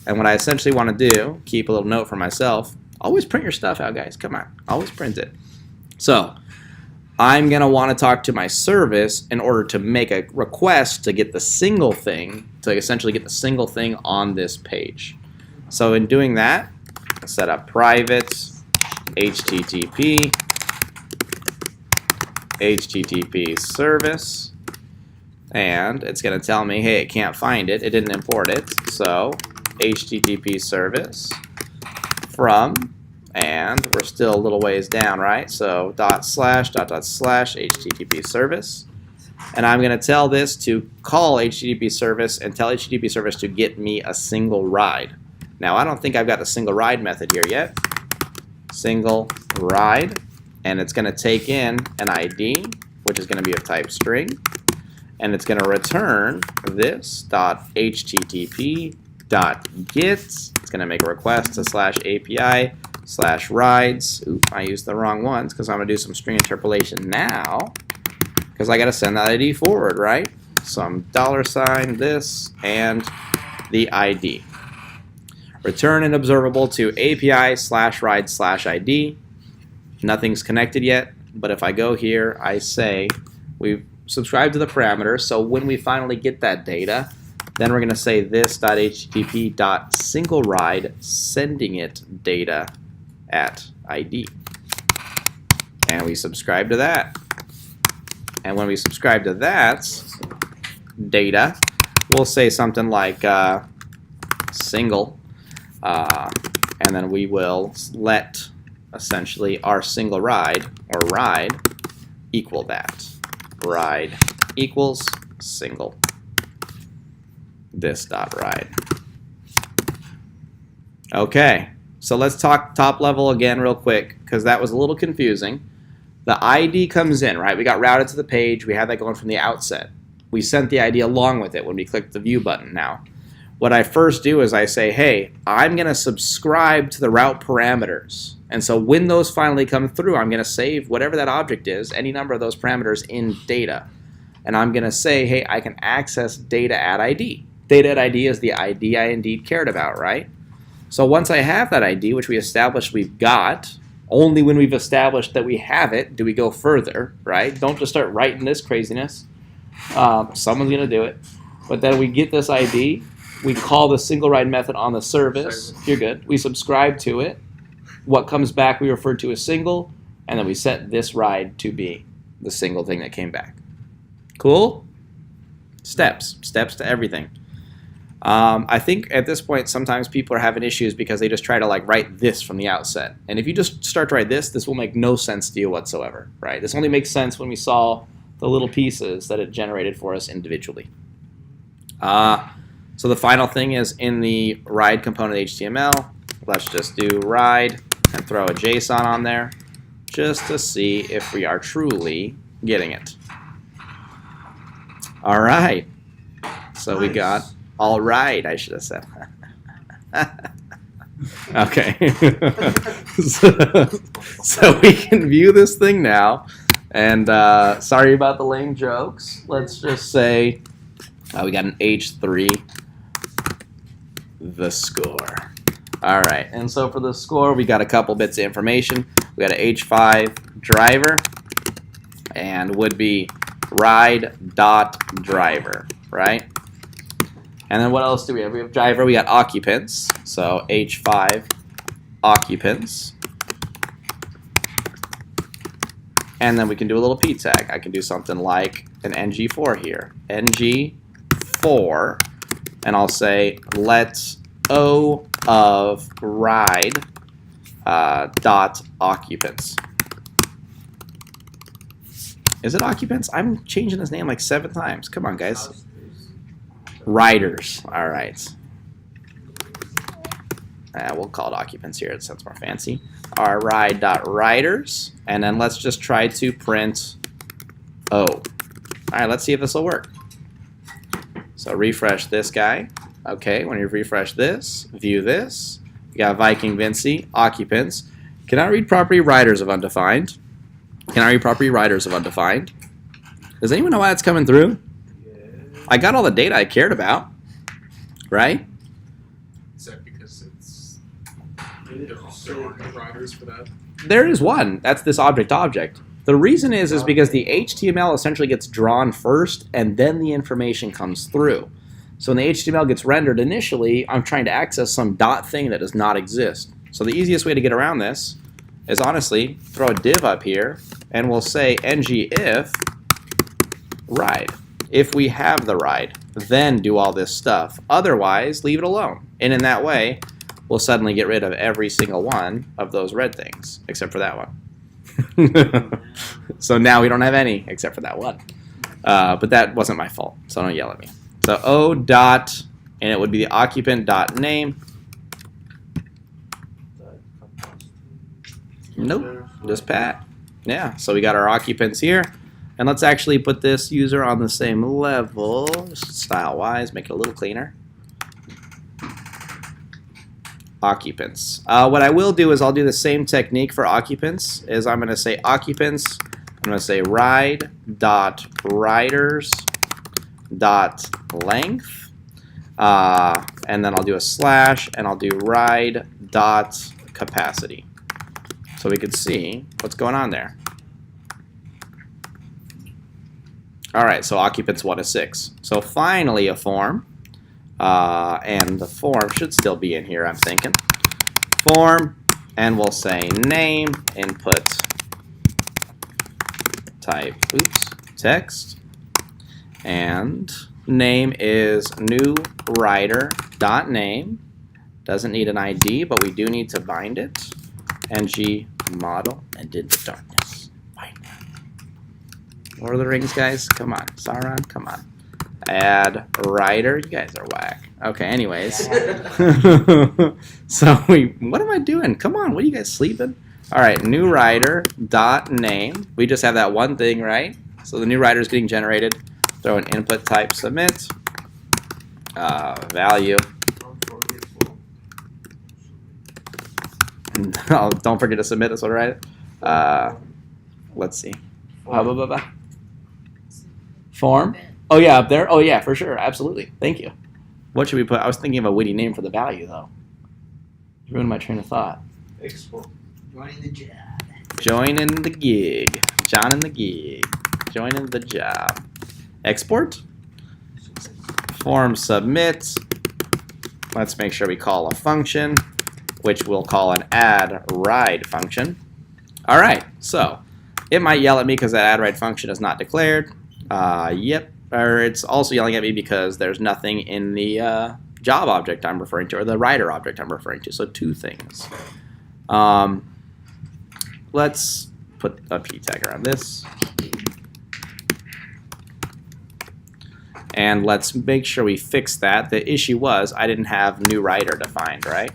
And what I essentially want to do, keep a little note for myself, always print your stuff out, guys. Come on. Always print it. So I'm going to want to talk to my service in order to make a request to get the single thing, to essentially get the single thing on this page. So in doing that, set up private HTTP service, and it's going to tell me, hey, it can't find it. It didn't import it. So HTTP service from, and we're still a little ways down, right? So // HTTP service. And I'm going to tell this to call HTTP service and tell HTTP service to get me a single ride. Now, I don't think I've got the single ride method here yet. Single ride. And it's going to take in an ID, which is going to be of type string. And it's going to return this .http.get. It's going to make a request to /API/rides. Oop, I used the wrong ones because I'm going to do some string interpolation now. Because I got to send that ID forward, right? Some $, this, and the ID. Return an observable to API/ride/ID. Nothing's connected yet, but if I go here, I say we've subscribed to the parameters, so when we finally get that data, then we're going to say this.http.singleRide sending it data at ID. And we subscribe to that. And when we subscribe to that data, we'll say something like single, and then we will let essentially our single ride or ride equal that. Ride equals single this.ride. Okay, so let's talk top level again real quick because that was a little confusing. The ID comes in, right? We got routed to the page. We had that going from the outset. We sent the ID along with it when we clicked the view button now. What I first do is I say, hey, I'm going to subscribe to the route parameters. And so when those finally come through, I'm going to save whatever that object is, any number of those parameters in data. And I'm going to say, hey, I can access data at ID. Data at ID is the ID I indeed cared about, right? So once I have that ID, which we established we've got, only when we've established that we have it do we go further, right? Don't just start writing this craziness. Someone's going to do it. But then we get this ID. We call the single ride method on the service. You're good. We subscribe to it. What comes back we refer to as single, and then we set this ride to be the single thing that came back. Cool? Steps to everything. I think at this point sometimes people are having issues because they just try to like write this from the outset. And if you just start to write this will make no sense to you whatsoever, right? This only makes sense when we saw the little pieces that it generated for us individually. So the final thing is in the ride component HTML, let's just do ride and throw a JSON on there just to see if we are truly getting it. All right. So we got all right, I should have said. Okay. so we can view this thing now. And sorry about the lame jokes. Let's just say we got an H3, the score. All right, and so for the score, we got a couple bits of information. We got an H5 driver, and would be ride.driver, right? And then what else do we have? We have driver, we got occupants, so H5 occupants. And then we can do a little p tag. I can do something like an ng4 here. ng4, and I'll say let O of ride dot occupants. Is it occupants? I'm changing this name like 7 times. Come on, guys. Riders. All right. We'll call it occupants here. It sounds more fancy. Our ride.riders. And then let's just try to print O. All right, let's see if this will work. So refresh this guy. Okay, when you refresh this, view this. We got Viking Vinci, occupants. Cannot read property riders of undefined. Cannot read property riders of undefined. Does anyone know why it's coming through? I got all the data I cared about, right? Is that because there aren't no riders for that? There is one. That's this object. The reason is because the HTML essentially gets drawn first and then the information comes through. So when the HTML gets rendered initially, I'm trying to access some dot thing that does not exist. So the easiest way to get around this is honestly throw a div up here, and we'll say ng if ride. If we have the ride, then do all this stuff. Otherwise, leave it alone. And in that way, we'll suddenly get rid of every single one of those red things, except for that one. So now we don't have any except for that one. But that wasn't my fault, so don't yell at me. So O dot, and it would be the occupant dot name. Nope, just Pat. Yeah, so we got our occupants here. And let's actually put this user on the same level, style-wise, make it a little cleaner. Occupants. What I will do is I'll do the same technique for occupants, is I'm going to say occupants, I'm going to say ride dot riders dot length, and then I'll do a slash, and I'll do ride dot capacity. So we can see what's going on there. Alright, so occupants 1 is 6. So finally a form, and the form should still be in here, I'm thinking. Form, and we'll say name, input, type, text, and name is new writer dot name. Doesn't need an ID, but we do need to bind it. ng model and into darkness. Lord of the Rings, guys, come on. Sauron, come on. Add writer. You guys are whack. Okay, anyways. So what am I doing? Come on, what are you guys sleeping? All right, new writer dot name. We just have that one thing, right? So the new writer is getting generated. Throw an input type submit. Value. Oh, don't forget to submit. That's what I write. Let's see. Form. Oh yeah, up there. Oh yeah, for sure, absolutely. Thank you. What should we put? I was thinking of a witty name for the value though. Ruined my train of thought. Export. Joining the job. Joining the gig. John in the gig. Joining the job. Export. Form submit. Let's make sure we call a function, which we'll call an add ride function. All right, so it might yell at me because that add ride function is not declared. Yep, or it's also yelling at me because there's nothing in the job object I'm referring to, or the rider object I'm referring to. So two things. Let's put a p tag around this. And let's make sure we fix that. The issue was I didn't have new writer defined, right?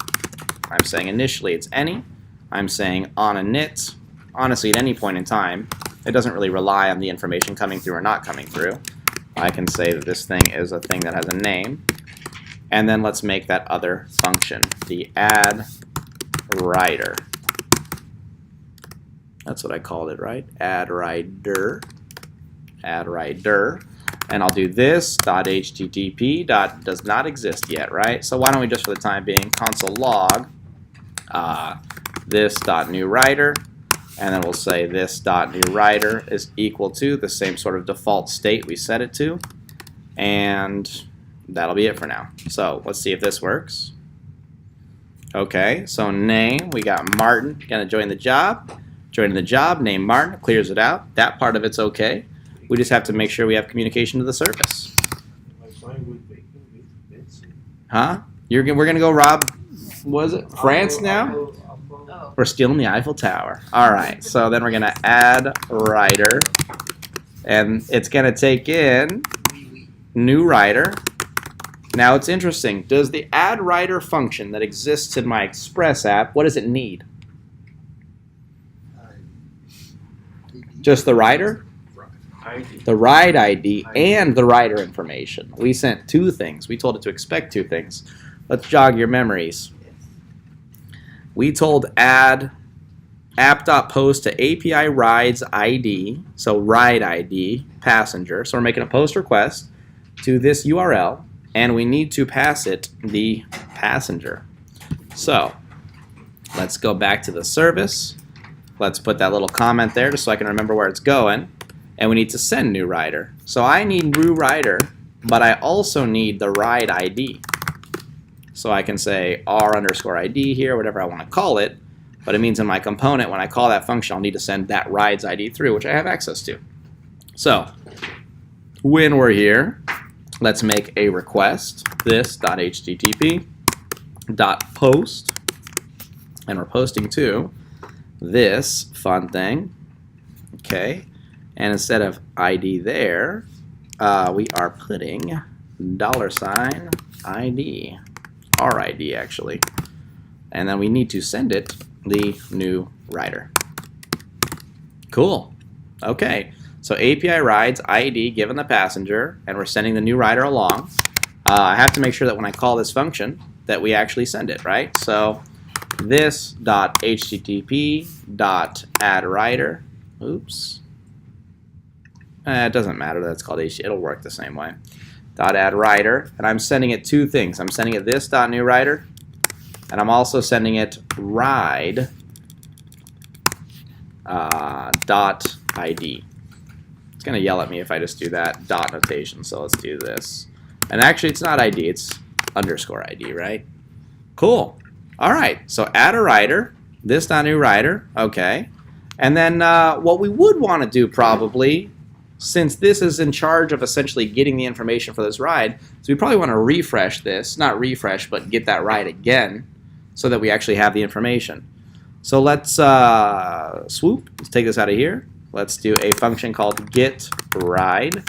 I'm saying initially it's any. I'm saying on init. Honestly, at any point in time, it doesn't really rely on the information coming through or not coming through. I can say that this thing is a thing that has a name. And then let's make that other function, the add rider. That's what I called it, right? Add rider. Add rider. And I'll do this dot http dot does not exist yet, right? So why don't we just, for the time being, console log this dot new writer, and then we'll say this dot new writer is equal to the same sort of default state we set it to, and that'll be it for now. So let's see if this works. Okay, so name, we got Martin gonna join the job. Joining the job, name Martin, clears it out. That part of it's okay. We just have to make sure we have communication to the service. Am I fine with baking with bits? Huh? We're gonna go rob, was it France now? Oh. We're stealing the Eiffel Tower. All right, so then we're gonna add writer, and it's gonna take in new writer. Now it's interesting. Does the add writer function that exists in my Express app, what does it need? Just the writer? ID. The ride ID and the rider information. We sent two things. We told it to expect two things. Let's jog your memories. We told add app.post to API rides ID, so ride ID, passenger. So we're making a post request to this URL, and we need to pass it the passenger. So let's go back to the service. Let's put that little comment there just so I can remember where it's going. And we need to send new rider. So I need new rider, but I also need the ride ID. So I can say R underscore ID here, whatever I want to call it. But it means in my component, when I call that function, I'll need to send that rides ID through, which I have access to. So when we're here, let's make a request, this.http.post, and we're posting to this fun thing, okay? And instead of ID there, we are putting $ID, RID actually, and then we need to send it the new rider. Cool. Okay. So API rides ID given the passenger, and we're sending the new rider along. I have to make sure that when I call this function that we actually send it, right? So this.http.addRider. Oops. It doesn't matter that it's called HTTP. It'll work the same way. .addRider, and I'm sending it two things. I'm sending it this.newRider, and I'm also sending it ride .id. It's going to yell at me if I just do that dot notation, so let's do this. And actually, it's not ID, it's underscore ID, right? Cool. All right, so add a rider, this.newRider, okay. And then what we would want to do probably, since this is in charge of essentially getting the information for this ride, so we probably want to refresh this, not refresh, but get that ride again so that we actually have the information. So let's swoop, let's take this out of here. Let's do a function called getRide.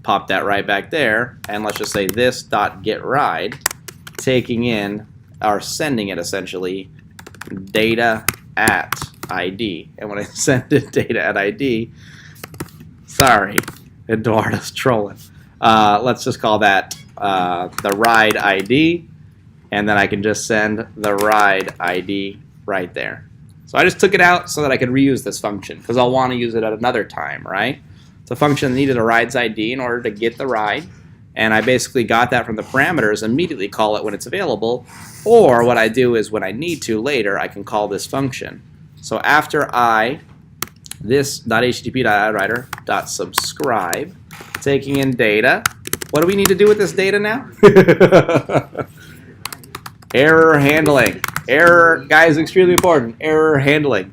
Pop that right back there, and let's just say this.getRide, taking in, or sending it essentially, data at ID. And when I send it data at ID, sorry, Eduardo's trolling. Let's just call that the ride ID, and then I can just send the ride ID right there. So I just took it out so that I could reuse this function, because I'll want to use it at another time, right? It's a function that needed a ride's ID in order to get the ride, and I basically got that from the parameters, immediately call it when it's available, or what I do is when I need to later, I can call this function. So after this.http.addWriter.subscribe, taking in data, what do we need to do with this data now? Error handling. Error, guys, extremely important. Error handling,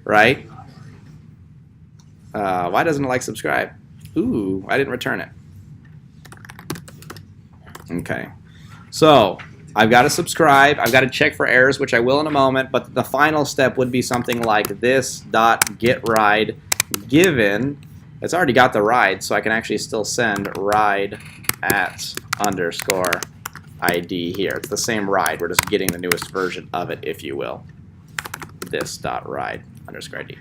right? Why doesn't it like subscribe? Ooh, I didn't return it. Okay, so I've got to subscribe. I've got to check for errors, which I will in a moment. But the final step would be something like this.getRide given. It's already got the ride, so I can actually still send ride at underscore ID here. It's the same ride. We're just getting the newest version of it, if you will. This.ride underscore ID.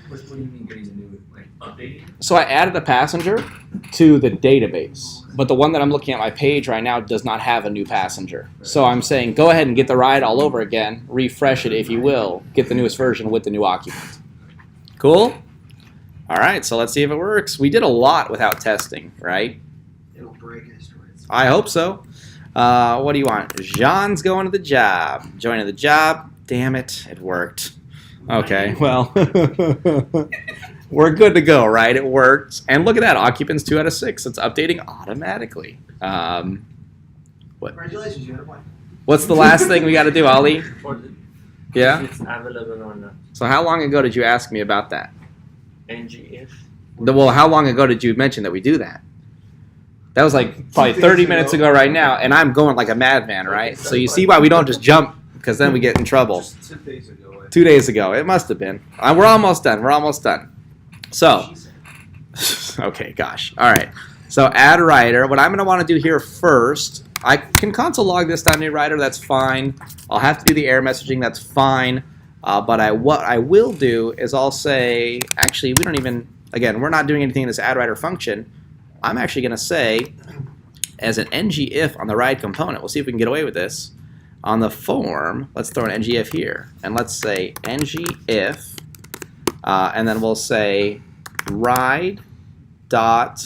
What do you mean getting the new, like, updating? So I added a passenger to the database, but the one that I'm looking at my page right now does not have a new passenger. So I'm saying go ahead and get the ride all over again, refresh it if you will, get the newest version with the new occupant. Cool? All right, so let's see if it works. We did a lot without testing, right? It'll break it destroys. I hope so. What do you want? Jean's going to the job. Joining the job. Damn it, it worked. Okay, well, we're good to go, right? It worked. And look at that, occupants 2 out of 6. It's updating automatically. What? Congratulations, you had a point. What's the last thing we got to do, Ali? For the, Yeah? It's available on So how long ago did you ask me about that? NGF. Well, how long ago did you mention that we do that? That was like probably 2 days 30 minutes ago. ago right now, and I'm going like a madman, right? So you see why we don't just jump, because then we get in trouble. Just 2 days ago. 2 days ago. It must have been. We're almost done. We're almost done. So, okay, gosh. All right. So add rider. What I'm going to want to do here first, I can console log this new rider. That's fine. I'll have to do the error messaging. That's fine. But what I will do is I'll say, actually, we don't even, again, we're not doing anything in this add rider function. I'm actually going to say, as an ngIf on the ride component, we'll see if we can get away with this. On the form, let's throw an ngIf here, and let's say ngIf, and then we'll say ride dot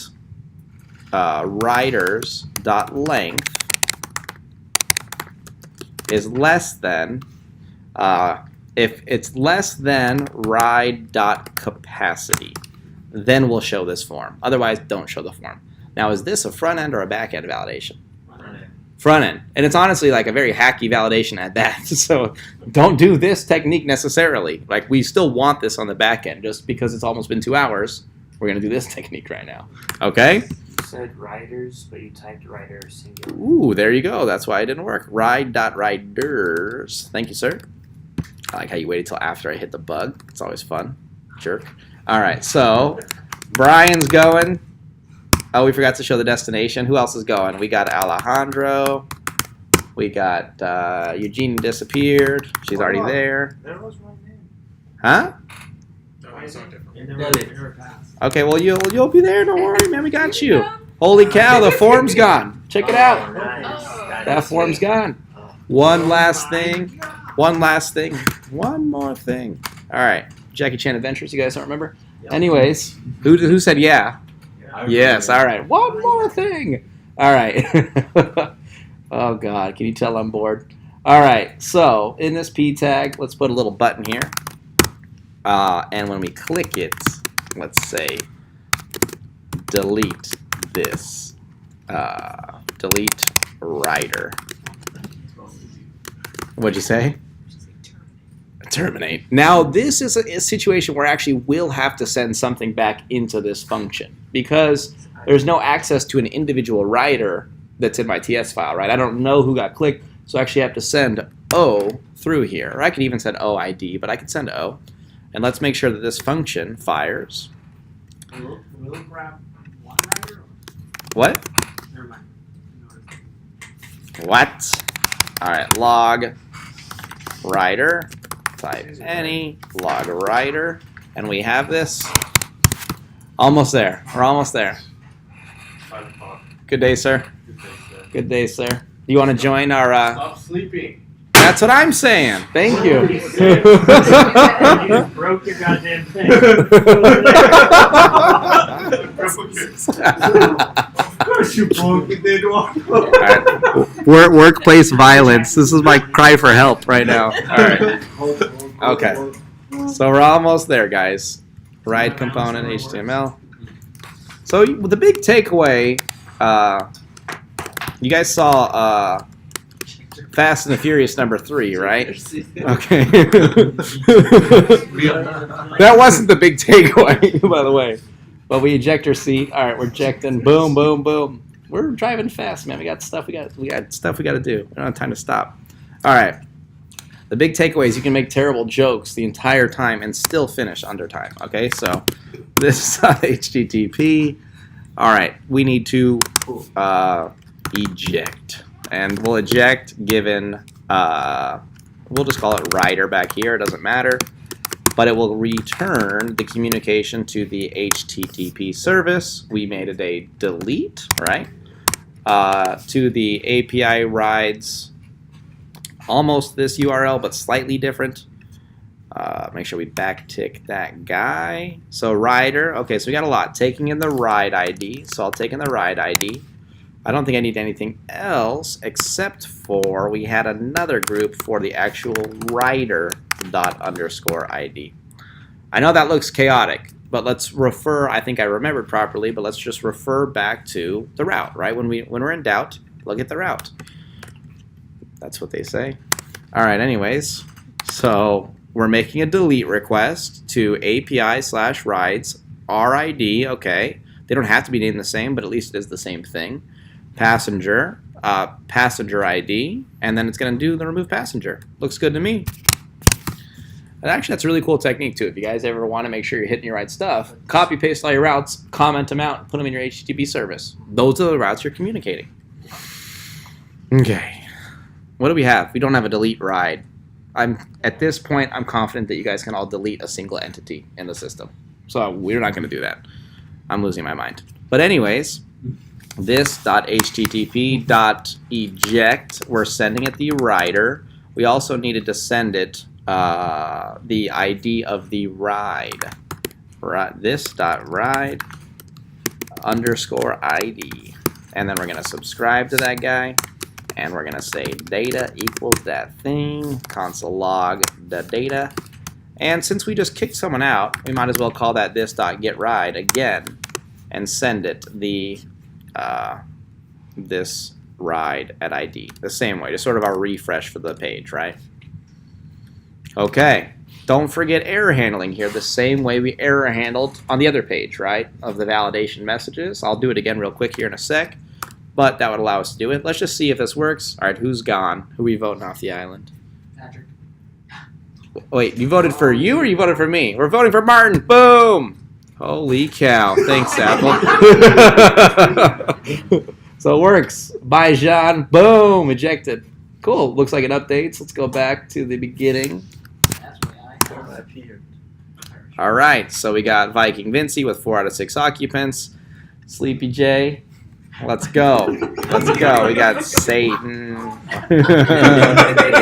riders dot length is less than if it's less than ride dot capacity, then we'll show this form. Otherwise, don't show the form. Now, is this a front end or a back end validation? front end. And it's honestly like a very hacky validation at that. So don't do this technique necessarily. Like we still want this on the back end. Just because it's almost been 2 hours, we're going to do this technique right now. Okay? You said riders, but you typed rider singular. Ooh, there you go. That's why it didn't work. Ride.riders. Thank you, sir. I like how you waited till after I hit the bug. It's always fun. Jerk. All right, so Brian's going. Oh, we forgot to show the destination. Who else is going? We got Alejandro. We got Eugene disappeared. She's already there. There was one name. Huh? No, it's not different. It never, Done it it. never passed. Okay, well you'll be there. Don't worry, man. We got you. Holy cow, the form's gone. Check it out. Nice. Oh. That form's gone. One last thing. One last thing. One more thing. All right. Jackie Chan Adventures. You guys don't remember? Anyways, who said yeah? Yes. All right. One more thing. All right. Oh God, can you tell I'm bored? All right. So in this P tag, let's put a little button here, and when we click it, let's say delete this. Delete rider. What'd you say? Terminate. Now, this is a situation where I actually will have to send something back into this function because there's no access to an individual rider that's in my TS file, right? I don't know who got clicked, so I actually have to send O through here. Or I could even send OID, but I could send O. And let's make sure that this function fires. Will it grab one rider? What? Never mind. What? All right, log rider. Type any log rider, and we have this. Almost there. We're almost there. 5 o'clock. Good day, sir. Good day, sir. Good day, sir. You want to join our? Stop sleeping. That's what I'm saying. Thank you. You just broke your goddamn thing. Of course you broke it, Eduardo. All right. Workplace violence. This is my cry for help right now. All right. Okay. So we're almost there, guys. Ride component HTML. So the big takeaway, you guys saw Fast and the Furious #3, right? Okay. That wasn't the big takeaway, by the way. But we eject our seat. All right, we're ejecting. Boom, boom, boom. We're driving fast, man. We got stuff. We got stuff we got to do. We don't have time to stop. All right. The big takeaway is you can make terrible jokes the entire time and still finish under time. Okay, so this is HTTP. All right, we need to eject, and we'll eject given. We'll just call it rider back here. It doesn't matter. But it will return the communication to the HTTP service. We made it a delete, right? To the API rides, almost this URL, but slightly different. Make sure we backtick that guy. So rider, okay, so we got a lot. Taking in the ride ID, so I'll take in the ride ID. I don't think I need anything else except for we had another group for the actual rider._ID. I know that looks chaotic, but let's refer, I think I remembered properly, but let's just refer back to the route, right? When we're in doubt, look at the route. That's what they say. All right, anyways, so we're making a delete request to API/rides RID, okay. They don't have to be named the same, but at least it is the same thing. Passenger, passenger ID, and then it's going to do the remove passenger. Looks good to me. And actually, that's a really cool technique, too. If you guys ever want to make sure you're hitting your right stuff, copy, paste all your routes, comment them out, and put them in your HTTP service. Those are the routes you're communicating. Okay. What do we have? We don't have a delete ride. At this point, I'm confident that you guys can all delete a single entity in the system. So we're not going to do that. I'm losing my mind. But anyways, this.http.eject, we're sending it the rider. We also needed to send it the ID of the ride. This.ride_ID. And then we're going to subscribe to that guy. And we're going to say data equals that thing, console log the data. And since we just kicked someone out, we might as well call that this.getRide again and send it the this ride at ID. The same way, just sort of a refresh for the page, right? Okay. Don't forget error handling here, the same way we error handled on the other page, right, of the validation messages. I'll do it again real quick here in a sec, but that would allow us to do it. Let's just see if this works. All right, who's gone? Who are we voting off the island? Patrick. Wait, you voted for you or you voted for me? We're voting for Martin. Boom! Holy cow. Thanks, Apple. So it works. Bye, Jean. Boom! Ejected. Cool. Looks like it updates. Let's go back to the beginning. That's why I appeared. All right, so we got Viking Vinci with 4 out of 6 occupants. Sleepy J. Let's go. Let's go. We got Satan. We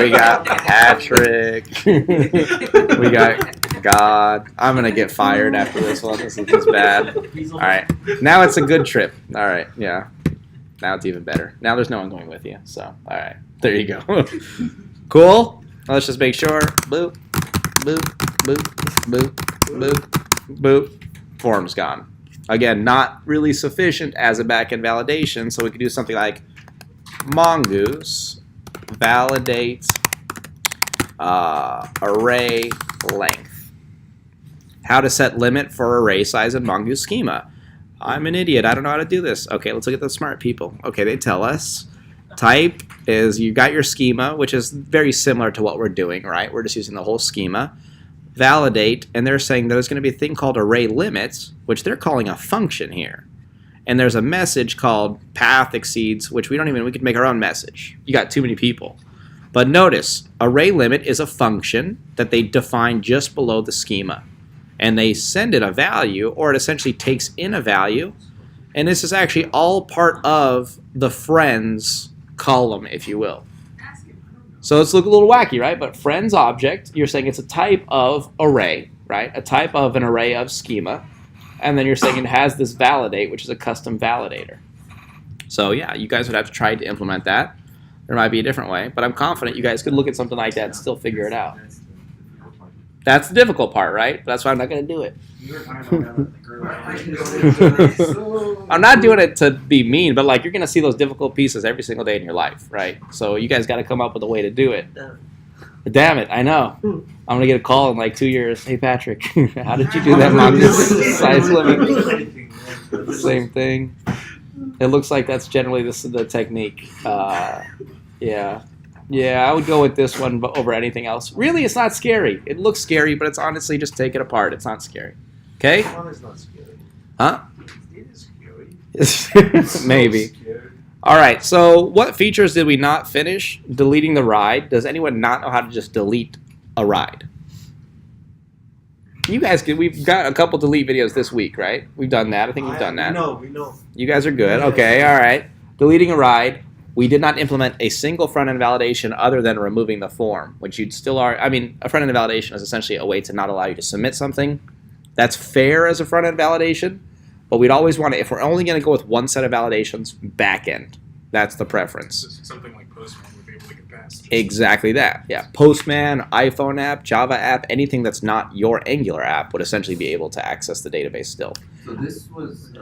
got Patrick. We got God. I'm going to get fired after this one. This is bad. All right. Now it's a good trip. All right. Yeah. Now it's even better. Now there's no one going with you. So, all right. There you go. Cool. Now let's just make sure. Boop. Boop. Boop. Boop. Boop. Boop. Form's gone. Again, not really sufficient as a backend validation, so we could do something like mongoose validate array length. How to set limit for array size in mongoose schema. I'm an idiot. I don't know how to do this. Okay, let's look at the smart people. Okay, they tell us. Type is you got your schema, which is very similar to what we're doing, right? We're just using the whole schema. Validate, and they're saying there's going to be a thing called array limits, which they're calling a function here. And there's a message called path exceeds, which we could make our own message. You got too many people. But notice, array limit is a function that they define just below the schema. And they send it a value, or it essentially takes in a value. And this is actually all part of the friends column, if you will. So let's look a little wacky, right? But friends object, you're saying it's a type of array, right? A type of an array of schema. And then you're saying it has this validate, which is a custom validator. So yeah, you guys would have to try to implement that. There might be a different way, but I'm confident you guys could look at something like that and still figure it out. That's the difficult part, right? But that's why I'm not going to do it. You were talking about that the girl. I'm not doing it to be mean, but like you're going to see those difficult pieces every single day in your life, right? So you guys got to come up with a way to do it. Damn it, I know. I'm going to get a call in like 2 years. Hey, Patrick, how did you do that mongoose size limit? Same thing. It looks like that's generally the technique. Yeah. Yeah, I would go with this one over anything else. Really, it's not scary. It looks scary, but it's honestly just take it apart. It's not scary. Okay? One is not scary. Huh? It is scary. Maybe. So scary. All right, so what features did we not finish? Deleting the ride. Does anyone not know how to just delete a ride? You guys, we've got a couple delete videos this week, right? We've done that. I think we've done that. We know. You guys are good. Okay, all right. Deleting a ride. We did not implement a single front-end validation other than removing the form, which you'd still are. I mean, a front-end validation is essentially a way to not allow you to submit something. That's fair as a front-end validation, but we'd always want to, if we're only going to go with one set of validations, back-end. That's the preference. Something like Postman would be able to get past. Exactly that. Yeah, Postman, iPhone app, Java app, anything that's not your Angular app would essentially be able to access the database still. So this was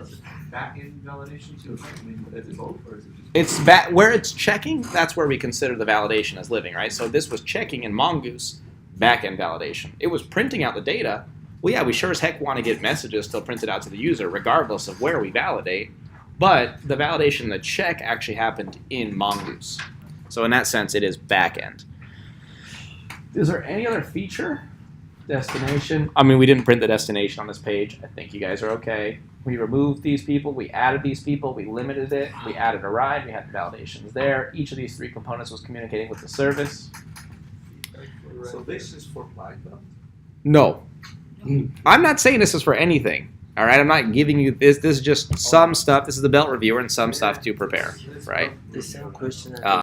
back-end validation too? I mean, is it both, or is it just... It's where it's checking, that's where we consider the validation as living, right? So this was checking in Mongoose, back-end validation. It was printing out the data. Well, yeah, we sure as heck want to get messages still printed out to the user, regardless of where we validate. But the validation, the check, actually happened in Mongoose. So in that sense, it is back-end. Is there any other feature? Destination. I mean, we didn't print the destination on this page. I think you guys are okay. We removed these people. We added these people. We limited it. We added a ride. We had the validations there. Each of these 3 components was communicating with the service. So this is for Python. No. I'm not saying this is for anything. All right? I'm not giving you this. This is just some stuff. This is the belt reviewer and some stuff to prepare, right? The same question.